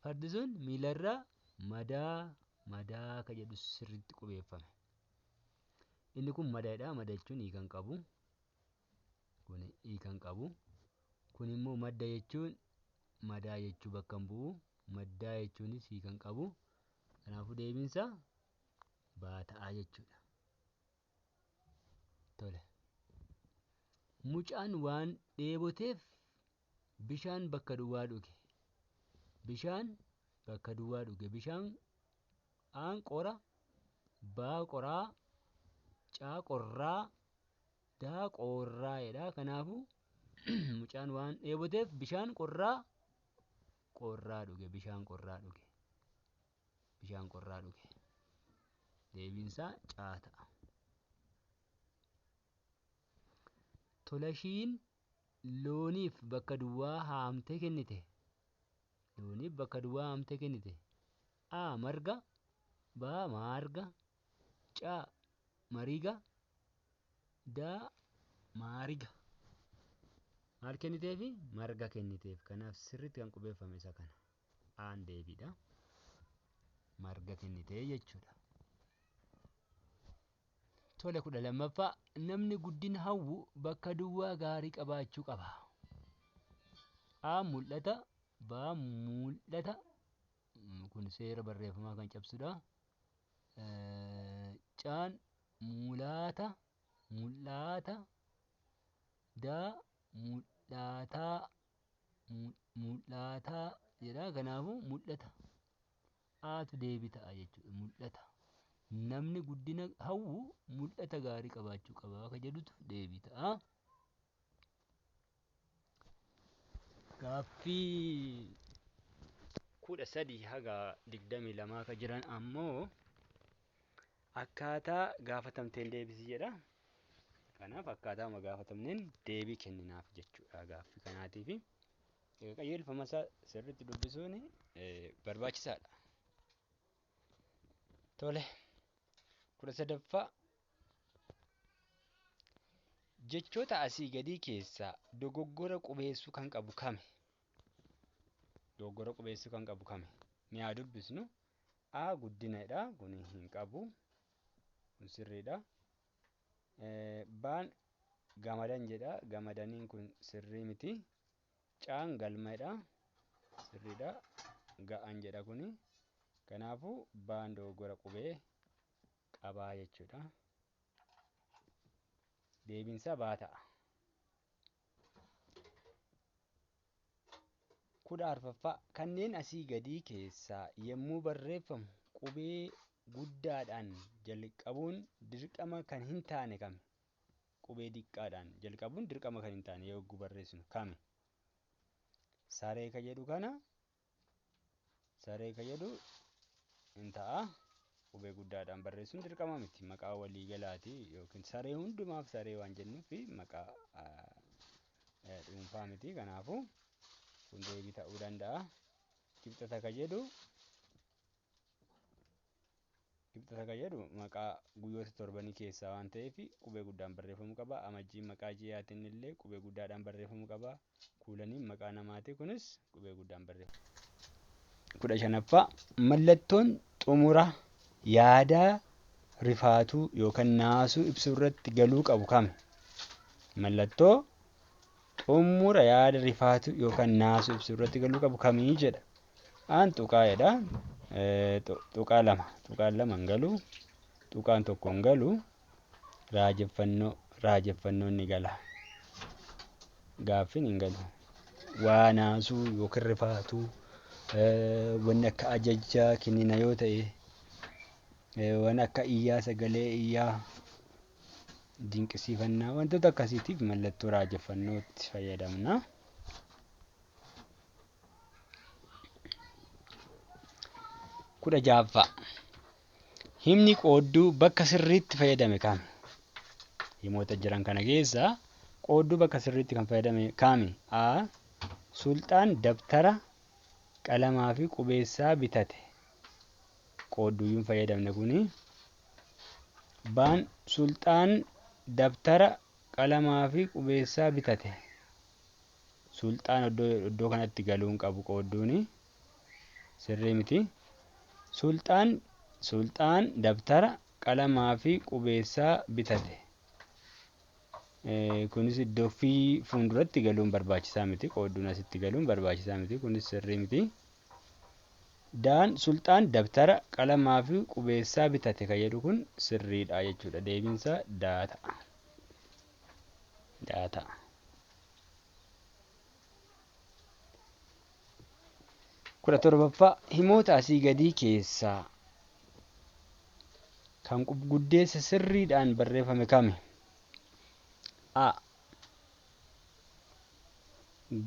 Fardi sun miila irraa madaa ka jedhu sirriitti qubeeffame. Inni kun madaadha. Mada jechuun hiika hin qabu. Kun hiika hin qabu. Kun immoo madda jechuun madaa jechuu bakka hin bu'u. Maddaa jechuunis hiika hin qabu. Kanaafuu deebiinsa baa ta'a jechuudha. Tole. Mucaan waan dheeboteef bishaan bakka duwwaa dhuge. Bishaan bakka duwwaa dhuge. Bishaan aan qora, baa qoraa, caa qorraa, daa qorraa jedha. Kanaafuu mucaan waan dheeboteef bishaan qorraa dhuge. Bishaan qorraa dhuge. Bishaan qorraa dhuge. Deebiinsaa caa ta'a. Tolashiin looniif bakka duwwaa haamtee kennite. Looniif bakka duwwaa haamtee kennite. A marga, baa maarga, caa mariga, daa maariga. Maal kenniteefi? Marga kenniteef. Kanaaf sirriitti kan qubeeffame isa kana. Aan deebiidha. marga kennitee jechuudha. Tole 12ffaa namni guddina hawwu bakka duwwaa gaarii qabaachuu qaba. A mul'ata, B mul'ata. Kun seera barreeffamaa kan cabsudha. Caan mul'ata, mul'ata. D mul'ataa, mul'ataa jedha. Kanaafuu mul'ata. Aatu deebii ta'a jechuudha. Mul'ata. Namni guddina hawwu mul'ata gaarii qabaachuu qaba akka jedhutu deebii ta'a. Gaaffii 13 haga 22 akka jiran ammoo akkaataa gaafatamteen deebisi jedha. Kanaaf akkaataa gaafatamneen deebii kenninaaf jechuudha gaaffii kanaatiif. Qajeelfama isaa sirriitti dubbisuun barbaachisaadha. Tole 13ffaa jechoota asii gadii keessaa dogoggora qubeessuu kan qabu kami? Dogoggora qubeessuu kan qabu kami? Mi'aa dubbisnu. A guddinadha. Kun hin qabu. Kun sirriidha. Baan gamadan jedha. Gamadaniin kun sirrii miti. Caan galmadha. Sirriidha. Ga'an jedha kuni. Kanaafuu baan dogoggora qubee qabaa jechuudha. Deebiinsa baa ta'a. 14ffaa kanneen asii gadii keessaa yommuu barreeffamu qubee guddaadhaan jalqabuun dirqama kan hin taane kami? Qubee diqqaadhaan jalqabuun dirqama kan hin taane yogguu barreessinu kami? Saree ka jedhu kana. Saree ka jedhu hin ta'a. Qubee guddaadhaan barreessuun dirqama miti. Maqaa waliigalaati yookiin saree hundumaaf saree waan jennuuf maqaa dhuunfaa miti. Kanaafuu kun deebii ta'uu danda'a. Kibxata ka jedhu maqaa guyyoota torbanii keessaa waan ta'eef qubee guddaan barreeffamuu qaba. Amajjiin maqaa ji'aatiin illee qubee guddaadhaan barreeffamuu qaba. Kuulaniin maqaa namaati. Kunis qubee guddaan barreeffama. 15ffaa mallattoon xumura yaadaa rifaatuu yookaan naasuu ibsuu irratti galuu qabu kami? Mallattoo xumura yaada rifaatuu yookaan naasuu ibsuu irratti galuu qabu kamii jedha. Aan tuqaadha. Tuqaa lama. Tuqaan lama hin galu. Tuqaan tokko hin galu. Raajeffannoon ni gala. Gaaffiin hin galu. Waa naasuu yookiin rifaatuu wanni akka ajajaa kennina yoo ta'e waan akka iyyaa sagalee iyyaa dinqisiifannaa wantoota akkasiitiif mallattoo raajeffannootti fayyadamna. 16ffaa himni qoodduu bakka sirriitti fayyadame kami? Himoota jiran kana keessaa qoodduu bakka sirriitti kan fayyadame kami? A sulxaan dabtara qalamaa fi qubeessaa bitate. Qoodduuyyuun fayyadamne kuni. Baan sulxaan dabtara qalamaa fi qubeessaa bitate. Sulxaan iddoo kanatti galuu hin qabu qoodduuni. Sirrii miti. Sulxaan dabtara qalamaa fi qubeessaa bitate. Kunis iddoo fi fuulduratti galuun barbaachisaa miti. Qoodduun asitti galuun barbaachisaa miti. Kunis sirrii miti. Daan sulxaan dabtara qalamaa fi qubeessaa bitate kan jedhu kun sirriidha jechuudha. Deebiinsa daa ta'a. 17ffaa himoota asii gadii keessaa kan guddeessa sirriidhaan barreeffame kami? A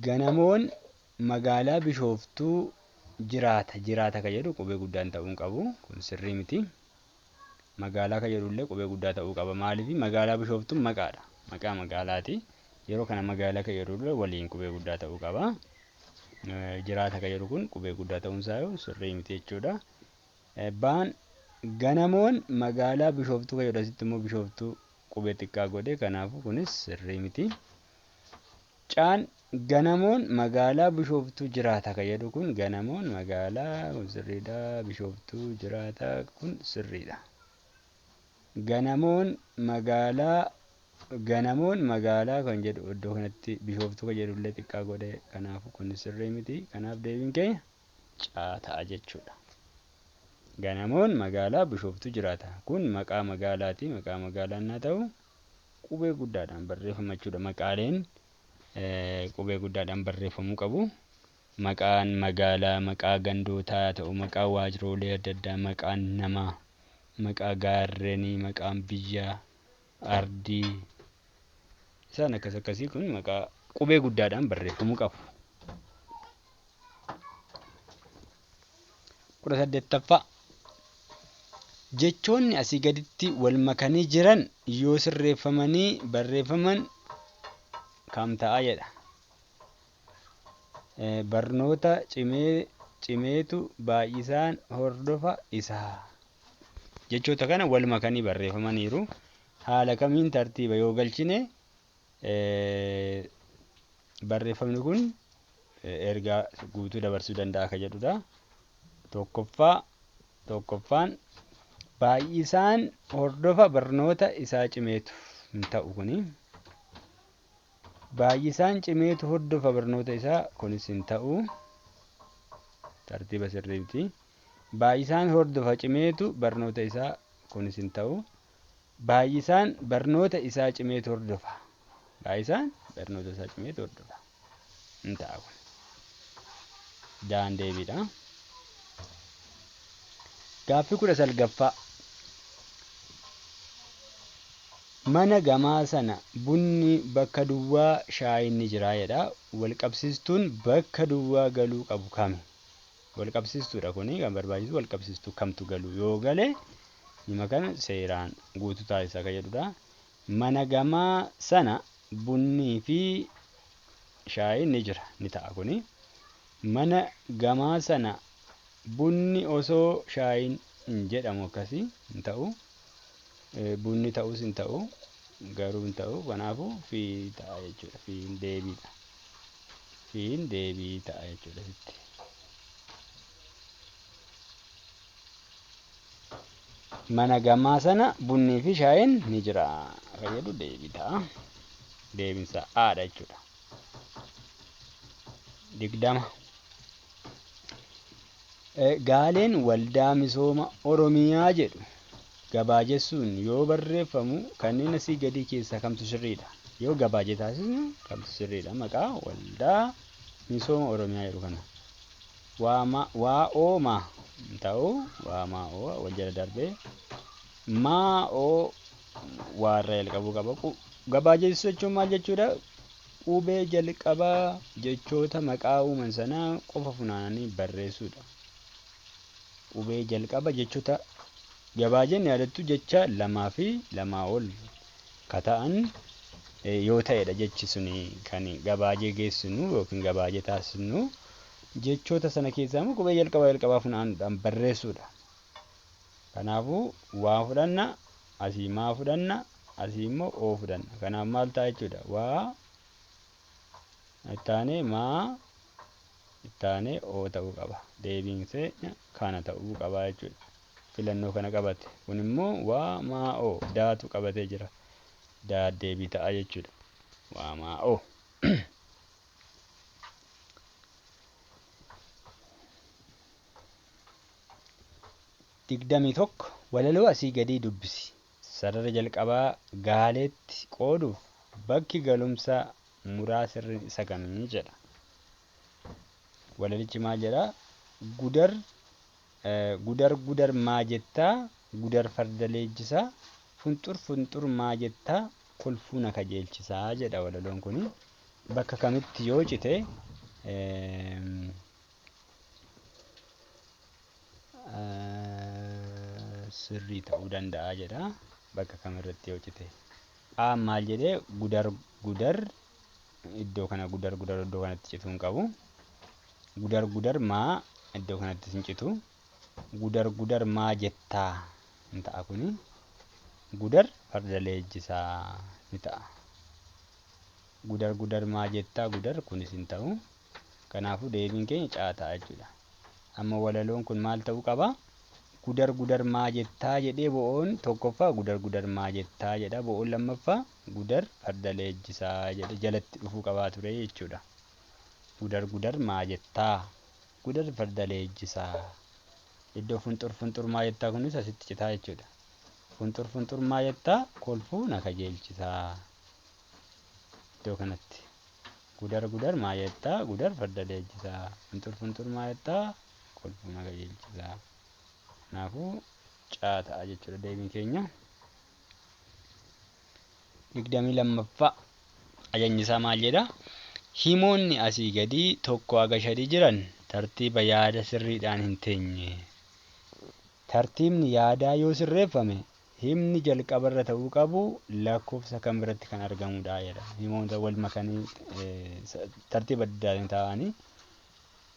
ganamoon magaalaa Bishooftuu jiraata kan jedhu qubee guddaan ta'uu hin qabu. Kun sirrii miti. Magaalaa kan jedhullee qubee guddaa ta'uu qaba. Maaliif magaalaa Bishooftuun maqaadha. Maqaa magaalaati. Yeroo kana magaalaa kan jedhullee waliin qubee guddaa ta'uu qaba. Jiraata kan jedhu kun qubee guddaa ta'uunsaa sirrii miti jechuudha. Baan ganamoon magaalaa Bishooftuu kan jedhu asitti immoo Bishooftuu qubee xiqqaa godhe. Kanaafuu kunis sirrii miti. Caan Ganamoon magaalaa Bishooftuu jiraata kan jedhu kun ganamoon magaalaa kun sirriidha. Bishooftuu jiraata kun sirriidha. Ganamoon magaalaa kan jedhu iddoo kanatti Bishooftuu kan jedhullee xiqqaa godhe. Kanaaf kun sirrii miti. Kanaaf deebiin keenya caa ta'a jechuudha. Ganamoon magaalaa Bishooftuu jiraata. Kun maqaa magaalaati. Maqaa magaalaan haa ta'u qubee guddaadhaan barreeffama jechuudha. Maqaaleen qubee guddaadhaan barreeffamuu qabu. Maqaan magaalaa, maqaa gandootaa haa ta'u, maqaa waajjiroolee adda addaa, maqaan namaa, maqaa gaarreenii, maqaan biyyaa, ardii isaan akkas akkasii kun maqaa qubee guddaadhaan barreeffamuu qabu. 18ffaa jechoonni asii gaditti wal makanii jiran yoo sirreeffamanii barreeffaman kam ta'a jedha. Barnoota cimeetu baay'isaan hordofa isaa. Jechoota kana wal makanii barreeffamaniiru. Haala kamiin tartiiba yoo galchine barreeffamni kun ergaa guutuu dabarsuu danda'a kan jedhudha. Tokkoffaan baay'isaan hordofa barnoota isaa cimeetu hin ta'u kuni. Baay'isaan cimeetu hordofa barnoota isaa kunis hin ta'u. Tartiiba sirriiti. Baay'isaan hordofa cimeetu barnoota isaa kunis hin ta'u. Baay'isaan barnoota isaa cimeetu hordofa. Baay'isaan barnoota isaa cimeetu hordofa. Hin ta'a kun. Daan deebiidha. Gaaffii 19ffaa. Mana gamaa sana bunni bakka duwwaa shaayiin ni jira jedha. Walqabsiistuun bakka duwwaa galuu qabu kami? Walqabsiistuudha kuni kan barbaachisu walqabsiistuu kamtu galu yoo gale dhimma kana seeraan guutuu taasisaa kan jedhudha. Mana gamaa sana bunnii fi shaayiin ni jira ni ta'a kuni. Mana gamaa sana bunni osoo shaayiin hin jedhamu akkasii hin ta'u. Bunni ta'us hin ta'u garuu hin ta'u kanaafuu fi ta'a jechuudha. Fiin deebiidha. Fiin deebii ta'a jechuudha. Mana gamaa sana bunnii fi shaayiin ni jira kan jedhu deebii ta'a. Deebiinsa haadha jechuudha. 20. Gaaleen waldaa misooma Oromiyaa jedhu gabaajessuun yoo barreeffamu kanneen asii gadii keessaa kamtu sirriidha? Yoo gabaajee taasisnu kamtu sirriidha? Maqaa waldaa misooma Oromiyaa jedhu kana. Waa'oo ta'u waa'oo wal jala darbee maa'oo waarra jalqabuu qaba. Gabaajessu jechuun maal jechuudha? Qubee jalqabaa jechoota maqaa uuman sanaa qofa funaananii barreessuudha. Qubee jalqaba jechoota gabaajeen yaadattu jecha lamaa fi lamaa ol ka ta'an yoo ta'edha jechi suni kan gabaajee geessinu yookiin gabaajee taasisnu jechoota sana keessaa immoo qubee jalqabaa funaanuudhaan barreessuudha. Kanaafuu waa fudhanna, asii maa fudhanna, asii immoo oo fudhanna. Kanaaf maal ta'a jechuudha? Waa ittaanee maa ittaanee oo ta'uu qaba. Deebiinsee kana ta'uu qaba jechuudha. Filannoo kana qabate. Kun immoo waa maa oo daatu qabatee jira. Daa deebii ta'a jechuudha. Waa maa oo. 21 walaloo asii gadii dubbisi. Sarara jalqabaa gaaleetti qooduuf bakki galumsaa muraa sirrii isa kamii jedha. Walalichi maal jedhaa? Gudar maa jettaa? Gudar farda leenjisaa. Funxur maa jettaa? Kolfuu na kajeelchisaa jedha walaloon kun. Bakka kamitti yoo cite sirrii ta'uu danda'a jedha. Bakka kamirratti yoo cite. Maal jedhee gudar iddoo kana gudar iddoo kanatti cituu hin qabu. Gudar maa iddoo kanatti hin citu. Gudar maa jettaa hin ta'a kuni. Gudar farda leenjisaa ni ta'a. gudar maa jettaa gudar kunis hin ta'u. Kanaafuu deebiin keenya caa ta'a jechuudha. Amma walaloon kun maal ta'uu qaba? Gudar maa jettaa jedhee bo'oon tokkoffaa gudar maa jettaa jedha. Bo'oon lammaffaa gudar farda leenjisaa jedhe jalatti dhufuu qabaa ture jechuudha. Gudar maa jettaa gudar farda leenjisaa. Iddoo funxur maa jettaa kunis asitti citaa jechuudha. Funxur maa jettaa kolfuu na kajeelchisaa. Iddoo kanatti gudar maa jettaa gudar farda leenjisaa. Funxur maa jettaa kolfuu na kajeelchisaa. Kanaafuu caa ta'a jechuudha deebiin keenya. 22ffaa ajajnisaa maal jedha? Himoonni asii gadii tokko haga 3 jiran tartiiba yaada sirriidhaan hin teenye. Tartiibni yaadaa yoo sirreeffame himni jalqabarra ta'uu qabu lakkoofsa kam biratti kan argamudha jedha. Himoota wal makanii tartiiba addaan ta'anii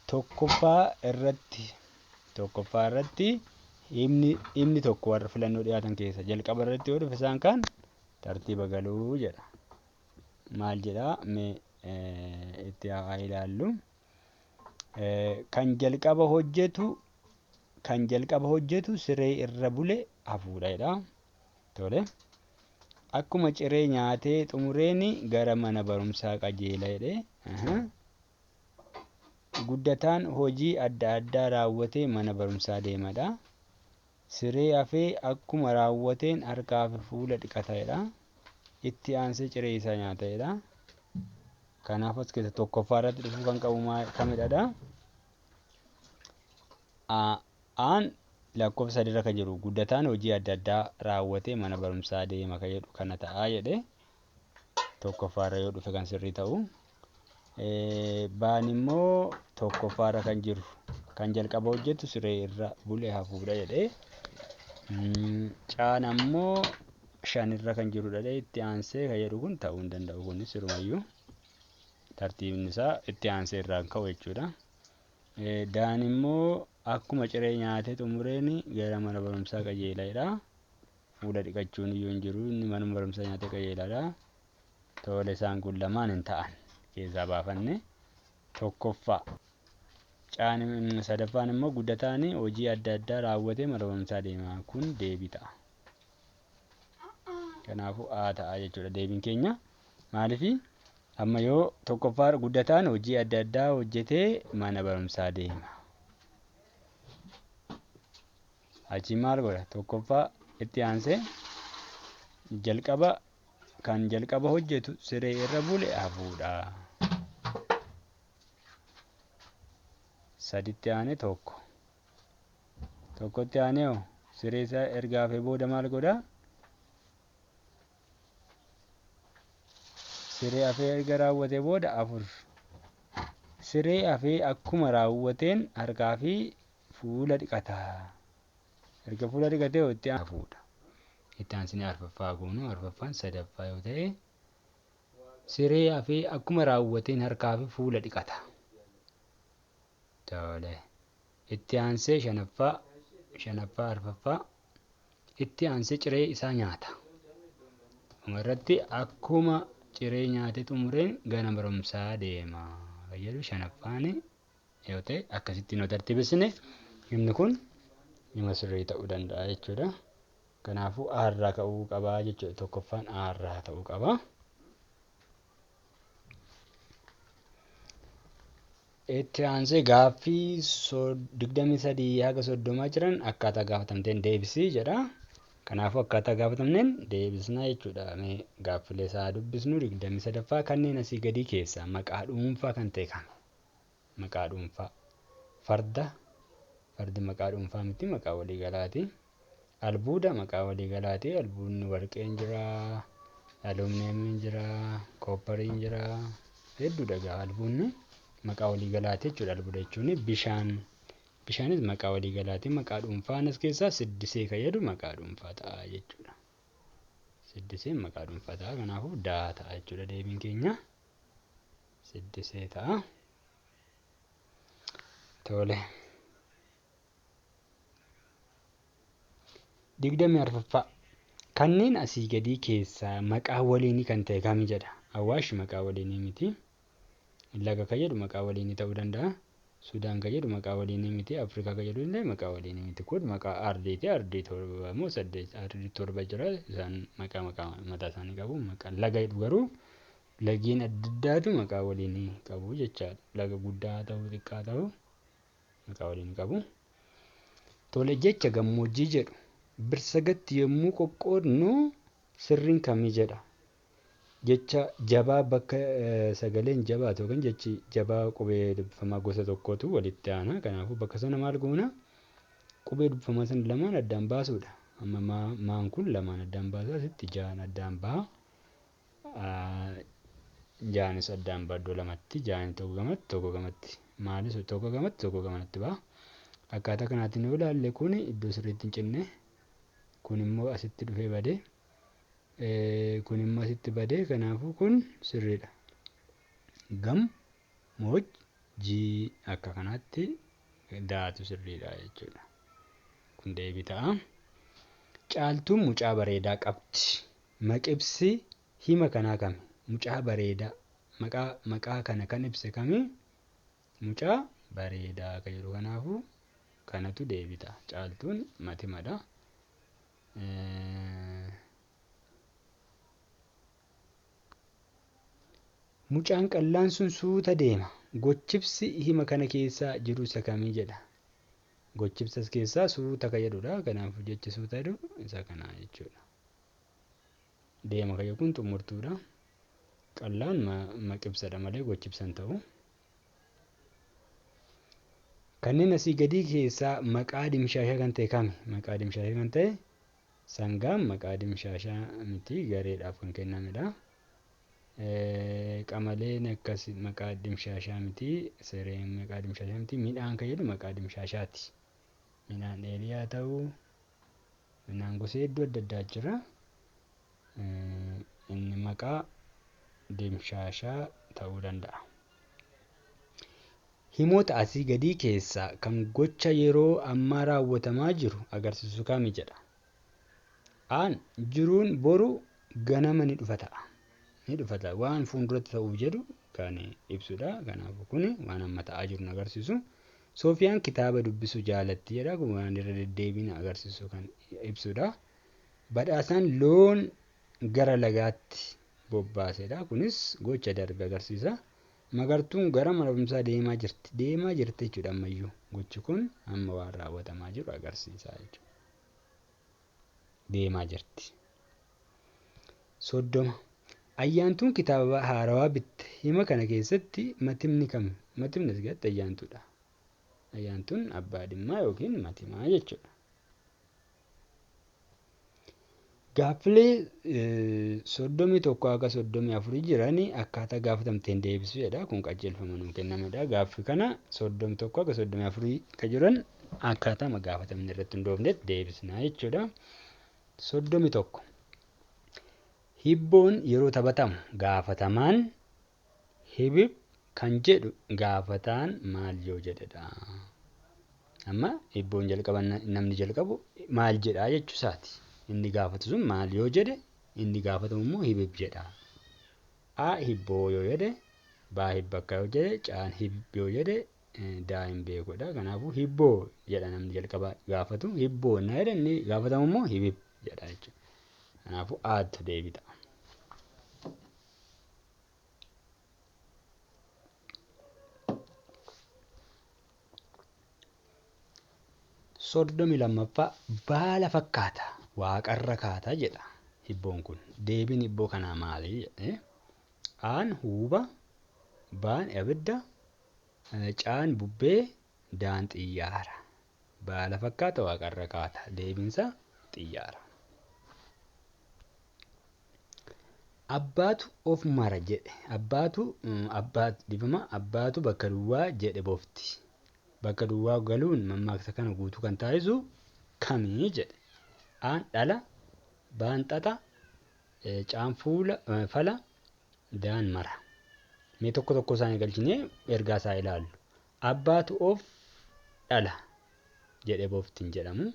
tokkoffaa irratti himni tokko warra filannoo dhiyaatan keessa jalqaba irratti yoo dhufe isaan kan tartiiba galuu jedha. Maal jedhaa mee itti haa ilaallu. Kan jalqaba hojjetu siree irra bule hafuudha jedha. Tole. Akkuma ciree nyaatee xumureeni gara mana barumsaa qajeela jedhe. Guddataan hojii adda addaa raawwatee mana barumsaa deemadha. Siree hafee akkuma raawwateen harkaa fi fuula dhiqatedha. Itti aansee ciree isaa nyaatedha. Kanaaf as keessa tokkoffaa irratti dhufuu kan qabu kamidha? Aan lakkoofsa 3 irra kan jiru guddataan hojii adda addaa raawwatee mana barumsaa deema kan jedhu kana ta'a jedhe tokkoffaa irra yoo dhufe kan sirrii ta'u. Baan immoo tokkoffaa irra kan jiru kan jalqaba hojjetu siree irra bule hafuudha jedhe. Caan ammoo 5 irra kan jirudha itti aansee kan jedhu kun ta'uu hin danda'u kunis sirumayyuu tartiibni isaa itti aansee irraa ka'u jechuudha. Daan immoo akkuma ciree nyaatee xumureeni gara mana barumsaa qajeeladha. Fuula dhiqachuun iyyuu hin jiru inni mana barumsaa nyaatee qajeeladha. Tole isaan kun lamaan hin ta'an keessaa baafanne tokkoffaa. Caan sadaffaan immoo guddataan hojii adda addaa raawwatee mana barumsaa deema kun deebii ta'a. Kanaafuu A ta'a jechuudha deebiin keenya. Maaliif amma yoo tokkoffaa guddataan hojii adda addaa hojjetee mana barumsaa deema. Achi maal godha? Tokkoffaa itti aansee kan jalqaba hojjetu siree irra bule hafuudha. Saditti aanee tokkotti aanee siree isaa erga hafee booda maal godha? Siree hafee erga raawwatee booda afur. Siree hafee akkuma raawwateen harkaa fi fuula dhiqata. Erga fuula dhiqatee itti hafuudha. Itti aansinee arfaffaa goonu arfaffaan sadaffaa yoo ta'e siree hafee akkuma raawwateen harkaa fi fuula dhiqata. Tole. Itti aansee shanaffaa arfaffaa itti aansee ciree isaa nyaata. Dhumarratti akkuma ciree nyaatee xumureen gara barumsaa deema. Fayyadu shanaffaan yoo ta'e akkasitti nu tartiibessine himni kun hima sirrii ta'uu danda'a jechuudha. Kanaafuu A irraa ka'uu qaba jechuudha. Tokkoffaan A irraa ta'uu qaba. Itti aansee gaaffii 23 haga 30 jiran akkaataa gaafatamteen deebisii jedha. Kanaafuu akkaataa gaafatamneen deebisnaa jechuudha. Mee gaaffilee isaa dubbisnu 23ffaa kanneen asii gadii keessa maqaa dhuunfaa kan ta'e kan maqaa dhuunfaa fardi maqaa dhuunfaa miti maqaa waliigalaati. Albuuda maqaa waliigalaati. Albuudni warqeen jira, alumineemiin jira, kooppariin jira. Hedduudha egaa albuudni maqaa waliigalaati jechuudha. Albuuda jechuun bishaanis maqaa waliigalaati. Maqaa dhuunfaan as keessaa siddisee kan jedhu maqaa dhuunfaa ta'a jechuudha. Siddiseen maqaa dhuunfaa ta'a. Kanaafuu daa ta'a jechuudha deebiin keenya. Siddisee ta'a. Tole. 24ffaa Kanneen asii gadii keessaa maqaa waliinii kan ta'e kami jedha. Awwaash maqaa waliinii miti. Laga kan jedhu maqaa waliinii ta'uu danda'a. Sudaan kan jedhu maqaa waliinii miti. Afrikaa kan jedhu illee maqaa waliinii miti. Kun maqaa ardiiti. Ardii torba moo saddeet ardii torba jira. Isaan maqaa mataa isaanii qabu. Maqaan laga jedhu garuu lageen adda addaatu maqaa waliinii qabu jechaadha. Laga guddaa ta'uu xiqqaa ta'uu maqaa waliinii qabu. Tole jecha gammoojjii jedhu birsagatti yommuu qoqqoodnu sirriin kamii jedha. Jecha jabaa bakka sagaleen jabaatu yookaan jechi jabaa qubee dubbifamaa gosa tokkootu walitti aana. Kanaafuu bakka sana maal goona? Qubee dubbifamaa sana lamaan addaan baasuudha. Amma maan kun lamaan addaan baasaa asitti jaan addaan baha. Jaanis addaan baha iddoo lamatti. Jaani tokko gamatti tokko gamatti. Maalis tokko gamatti tokko gamatti baha. Akkaataa kanaatiin yoo ilaalle kun iddoo sirriitti hin cinne. Kun immoo asitti dhufee badee. Kun immoo asitti badee. Kanaafuu kun sirriidha. Gammoojjii akka kanaatti daatu sirriidha jechuudha. Kun deebii ta'a. Caaltuun mucaa bareedaa qabdi. Maqibsi hima kanaa kami? Mucaa bareedaa. Maqaa kana kan ibse kami? Mucaa bareedaa kan jedhu kanaafuu kanatu deebii ta'a. Caaltuun matimadha. Mucaan qallaan sun suuta deema. Gochibsi hima kana keessaa jiru isa kamii jedha. Gochibsas keessaa suuta kan jedhudha. Kanaafuu jechi suuta jedhu isa kanaa jechuudha. Deema kan kun xumurtuudha. Qallaan maqibsadha malee gochibsan ta'u. Kanneen asii gadii keessaa maqaa dimshaashaa kan ta'e kami? Maqaa dimshaashaa kan ta'e sangaan maqaa dimshaashaa miti gareedhaaf kan kennamedha. Qamaleen akkas maqaa dimshaashaa miti. Sireen maqaa dimshaashaa miti. Midhaan kan jedhu maqaa dimshaashaati. Midhaan dheedhiyaa ta'uu midhaan gosa hedduu adda addaa jira. Inni maqaa dimshaashaa ta'uu danda'a. Himoota asii gadii keessaa kan gocha yeroo ammaa raawwatamaa jiru agarsiisu kami jedha. Aan jiruun boru ganama ni dhufa ta'a. Ni dhufa ta'a. Waan fuulduratti ta'uuf jedhu kan ibsudha. Kanaafuu kun waan amma ta'aa jiru agarsiisu. Soofiyaan kitaaba dubbisuu jaalatti jedha. Kun waan irra deddeebiin agarsiisu kan ibsudha. Badhaasaan loon gara lagaatti bobbaasedha. Kunis gocha darbe agarsiisa. Magartuun gara mana barumsaa deemaa jirti. Deemaa jirti jechuudha ammayyuu. Gochi kun amma waan raawwatamaa jiru agarsiisa jechuudha. Deemaa jirti. 30. Ayyaantuun kitaaba haarawaa bitte. Hima kana keessatti matimni kami? Matimni as gatti ayyaantuudha. Ayyaantuun abbaa dhimmaa yookiin matimaa jechuudha. Gaaffilee 31 akka 34 jiranii akkaataa gaafatamteen deebisuu jedha. Kun qajeelfama nuu kennamedha. Gaaffii kana 31 akka 34 kan jiran akkaataa gaafatamne irratti hundoofnetti deebisnaa jechuudha. 31. Hibboon yeroo taphatamu gaafatamaan hibib kan jedhu gaafataan maal yoo jedhedha. Amma hibboon jalqaban namni jalqabu maal jedhaa jechuusaati. Inni gaafatu sun maal yoo jedhe inni gaafatamu immoo hibib jedha. A hibboo yoo jedhe baa hibbakka yoo jedhe caan hibib yoo jedhe daa hin beekudha. Kanaafuu hibboo jedha namni jalqaba gaafatu. Hibboo na jedhe inni gaafatamu immoo hibib jedha jechuudha. Kanaafuu aatu deebii ta'a. Soddomi lammaffaa baala fakkaata waaqarra kaata jedha hibboon kun. Deebiin hibboo kanaa maali jedhe? Aan huuba, baan abidda, caan bubbee, daan xiyyaara. Baala fakkaata waaqarra kaata. Deebiinsa xiyyaara. Abbaatu of mara jedhe. Abbaatu bakka duwwaa jedhe bofti. Bakka duwwaa galuun mammaaksa kana guutuu kan taasisu kamii jedhe. Aan dhala, baan xaxa, caan fala, daan mara. Mee tokko tokko isaanii galchinee ergaa isaa ilaallu. Abbaatu of dhala jedhe bofti hin jedhamu.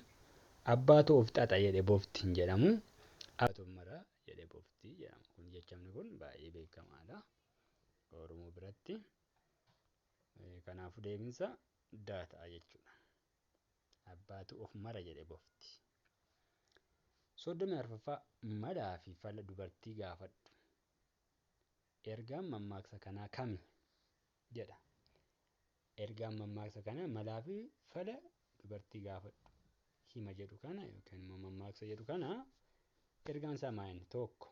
Abbaatu of xaxa jedhe bofti hin jedhamu. Tumara jedhee booftii jedhama. Kun jechamni kun baay'ee beekamaadha Oromoo biratti. Kanaafuu deebiinsa daa ta'a jechuudha. Abbaatu of mara jedhee boofti. 34ffaa malaa fi fala dubartii gaafadhu. Ergaan mammaaksa kanaa kami jedha. Ergaan mammaaksa kanaa malaa fi fala dubartii gaafadhu hima jedhu kana yookaan immoo mammaaksa jedhu kana ergaan isaa maali? Tokko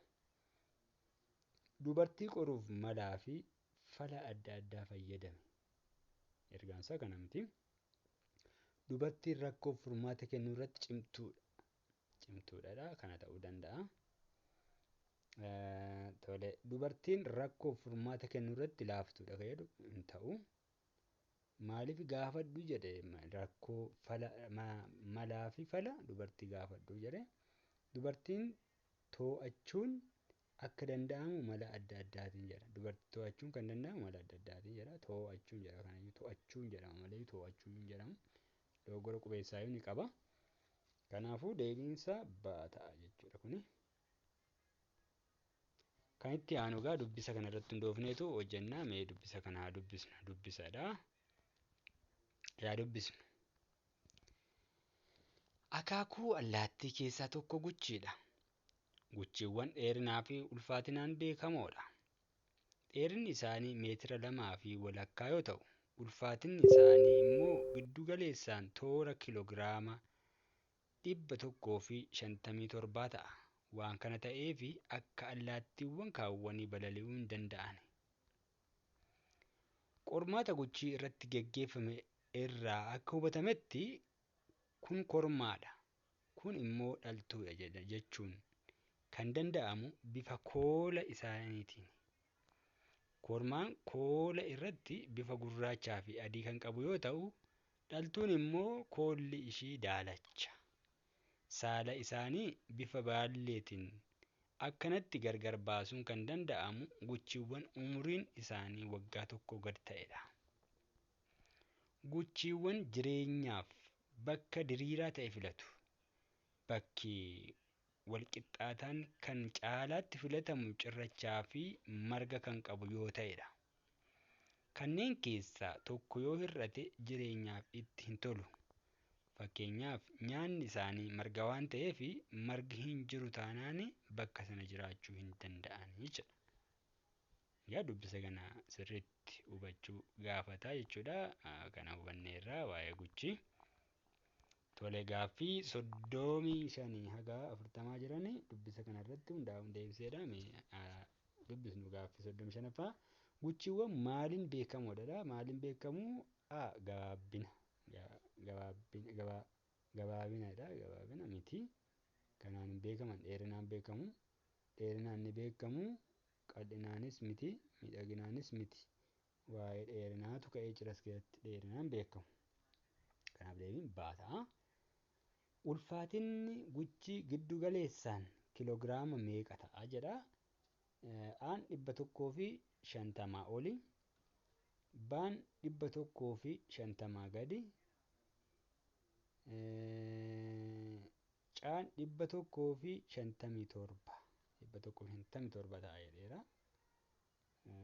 dubartii qoruuf malaa fi fala adda addaa fayyadame. Ergaan isaa kana miti. Dubartiin rakkoof furmaata kennuu irratti cimtuudha. Kana ta'uu danda'a. Dubartiin rakkoof furmaata kennuu irratti laaftuudha kan jedhu hin ta'u. Maaliif gaafadhu jedhe rakkoo malaa fi fala dubartii gaafadhu jedhe. Dubartiin to'achuun akka danda'amu mala adda addaatiin jedha. Dubartii to'achuun kan danda'amu mala adda addaatiin jedha. To'achuun jedha. Kanayyuu to'achuun jedhama malee to'achuun hin jedhamu. Dogoggora qubeessaa ni qaba. Kanaafuu deebiinsa ba'aa ta'a jechuudha kuni. Kan itti aanu egaa dubbisa kana irratti hundoofneetu hojjennaa. Mee dubbisa kana haa dubbisnu. Dubbisadha. Yaa dubbisnu. Akaakuu allaattii keessaa tokko guchiidha. Guchiiwwan dheerinaa fi ulfaatinaan beekamoodha. Dheerinni isaanii meetira 2.5 yoo ta'u, ulfaatinni isaanii immoo giddu galeessaan toora kiiloogiraama 157 ta'a. Waan kana ta'eef akka allaattiiwwan kaawwanii balali'uu hin danda'an. Qormaata guchii irratti geggeeffame irraa akka hubatametti kun kormaadha. Kun immoo dhaltuudha jechuun kan danda'amu bifa koola isaaniitiin. Kormaan koola irratti bifa gurraachaa fi adii kan qabu yoo ta'u, dhaltuun immoo koolli ishii daalacha. Saala isaanii bifa baalleetiin akkanatti gargar baasuun kan danda'amu guchiiwwan umuriin isaanii waggaa 1 gad ta'edha. Guchiiwwan jireenyaaf bakka diriiraa ta'e filatu. Bakki walqixxaataan kan caalaatti filatamu cirrachaa fi marga kan qabu yoo ta'edha. Kanneen keessaa tokko yoo hir'ate jireenyaaf itti hin tolu. Fakkeenyaaf nyaanni isaanii marga waan ta'eef margi hin jiru taanaan bakka sana jiraachuu hin danda'an jechuudha. Yaa dubbisa kana sirriitti hubachuu gaafata jechuudha. Kana hubanneerraa waa'ee guchii. Tole gaaffii 35 haga 40 jiran dubbisa kana irratti hundaa'uun deebiseedha. Dubbisnu gaaffii 35ffaa. Guchiiwwan maaliin beekamoodha? Maaliin beekamu? Gabaabinadha. Gabaabina miti. Kanaan hin beekaman. Dheerinaan beekamu. Dheerinaan ni beekamu. Qal'inaanis miti. Miidhaginaanis miti. Waa'ee dheerinaatu ka'ee jira as keessatti. Dheerinaan beekamu. Kanaaf deebiin baata'a. Ulfaatinni guchii giddu galeessaan kiiloogiraama meeqa ta'a jedha. Aan 150 oli. Baan 150 gadi. Caan 157 ta'a jedheera.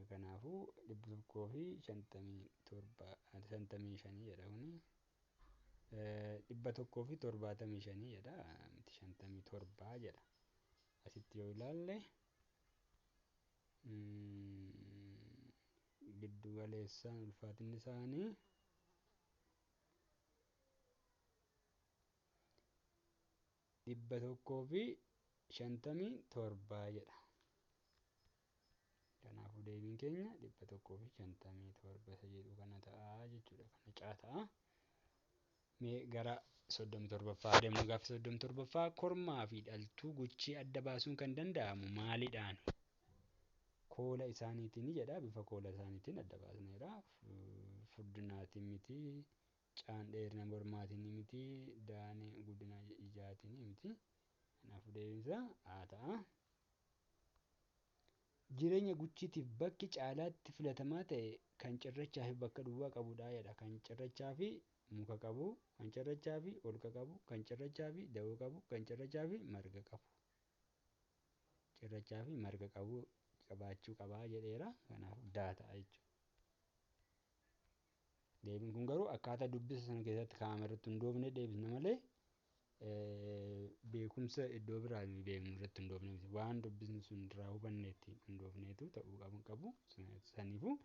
Kanaafuu 155 jedha kuni. 175 jedha. 57 jedha. Asitti yoo ilaalle giddu galeessaan ulfaatinni isaanii dhibba tokkoo fi 57 jedha. Kanaafuu deebiin keenya 157 jedhu kana ta'a jechuudha. Kana caata'a. Mee gara 37ffaa deemnu. Gaaffii 37ffaa kormaa fi dhaltuu guchii adda baasuun kan danda'amu maalidhaan? Koola isaaniitiin jedha. Bifa koola isaaniitiin adda baasneera. Furdinaatiin miti. Caan dheerina mormaatiin miti. Daanii guddina ijaatiin miti. Kanaafuu deebiinsa haa ta'a. Jireenya guchiitiif bakki caalaatti filatamaa ta'e kan cirrachaa fi bakka duwwaa qabudha jedha. Kan cirrachaa fi muka qabu, kan cirrachaa fi holqa qabu, kan cirrachaa fi da'oo qabu, kan cirrachaa fi marga qabu. cirrachaa fi marga qabaachuu qabaa jedheera. Kanaaf daa ta'a jechuudha. Deebiin kun garuu akkaataa dubbisa sana keessatti kaa'ame irratti hundoofne deebisna malee beekumsa iddoo biraa beeknu irratti hundoofne waan dubbisni sun irraa hubanneetti hundoofneetu ta'uu qabu. Saniifuu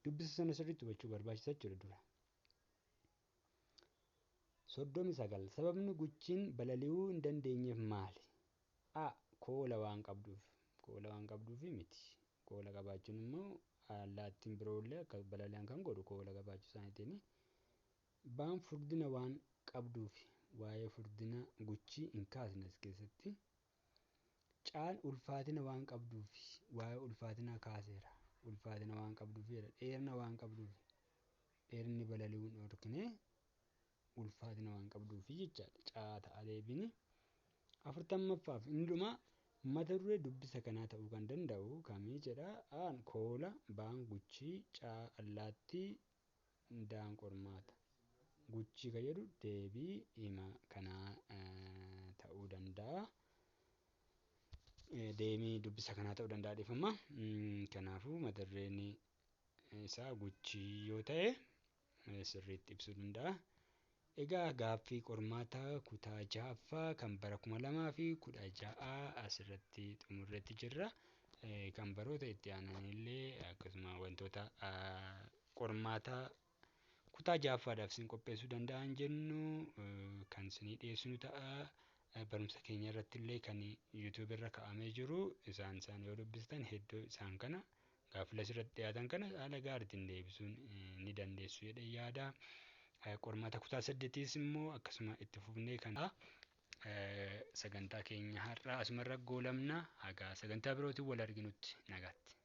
dubbisa sana sirriitti hubachuu barbaachisa jechuudha dura. 39 sababni guchiin balali'uu hin dandeenyeef maali? A. Koola waan qabduufi miti. Koola qabaachuun immoo allaattiin biroollee akka balali'an kan godhu koola qabaachuu isaaniitiini. Baan furdina waan qabduufi waa'ee furdina guchii hin kaasne as keessatti. Caan ulfaatina waan qabduufi waa'ee ulfaatina kaaseera. Ulfaatina waan qabduufi dheerina waan qabduufi dheerinni balali'uu hin dhorkine ulfaatina waan qabduufi jechaadha. Caa ta'a deebiin. 40ffaaf inni dhumaa mata duree dubbisa kanaa ta'uu kan danda'u kamii jedha. Aan koola, baan guchii, caa allaattii, daan qormaata. Guchii kan jedhu deebii hima kanaa ta'uu danda'a. Deemii dubbisa kanaa ta'uu danda'a dhiifama. Kanaafuu mata dureen isaa guchii yoo ta'e sirriitti ibsuu danda'a. Egaa gaaffii qormaataa kutaa 6ffaa kan bara 2016 asirratti xumurreetti jirra. Kan baroota itti aananillee akkasuma wantoota qormaataa kutaa 6ffaadhaaf isin qopheessuu danda'an jennu kan isinii dhiyeessinu ta'a. Barumsa keenya irratti illee kan YouTube irra kaa'amee jiru isaan yoo dubbistan hedduu isaan kana gaaffilee asirratti dhiyaatan kana haala gaariitiin deebisuun ni dandeessu jedhee yaada. Qormaata kutaa 8 immoo akkasuma itti fufnee kan sagantaa keenya har'aa asumarra goolabna. Hagaa sagantaa birootiin wal arginutti nagaatti.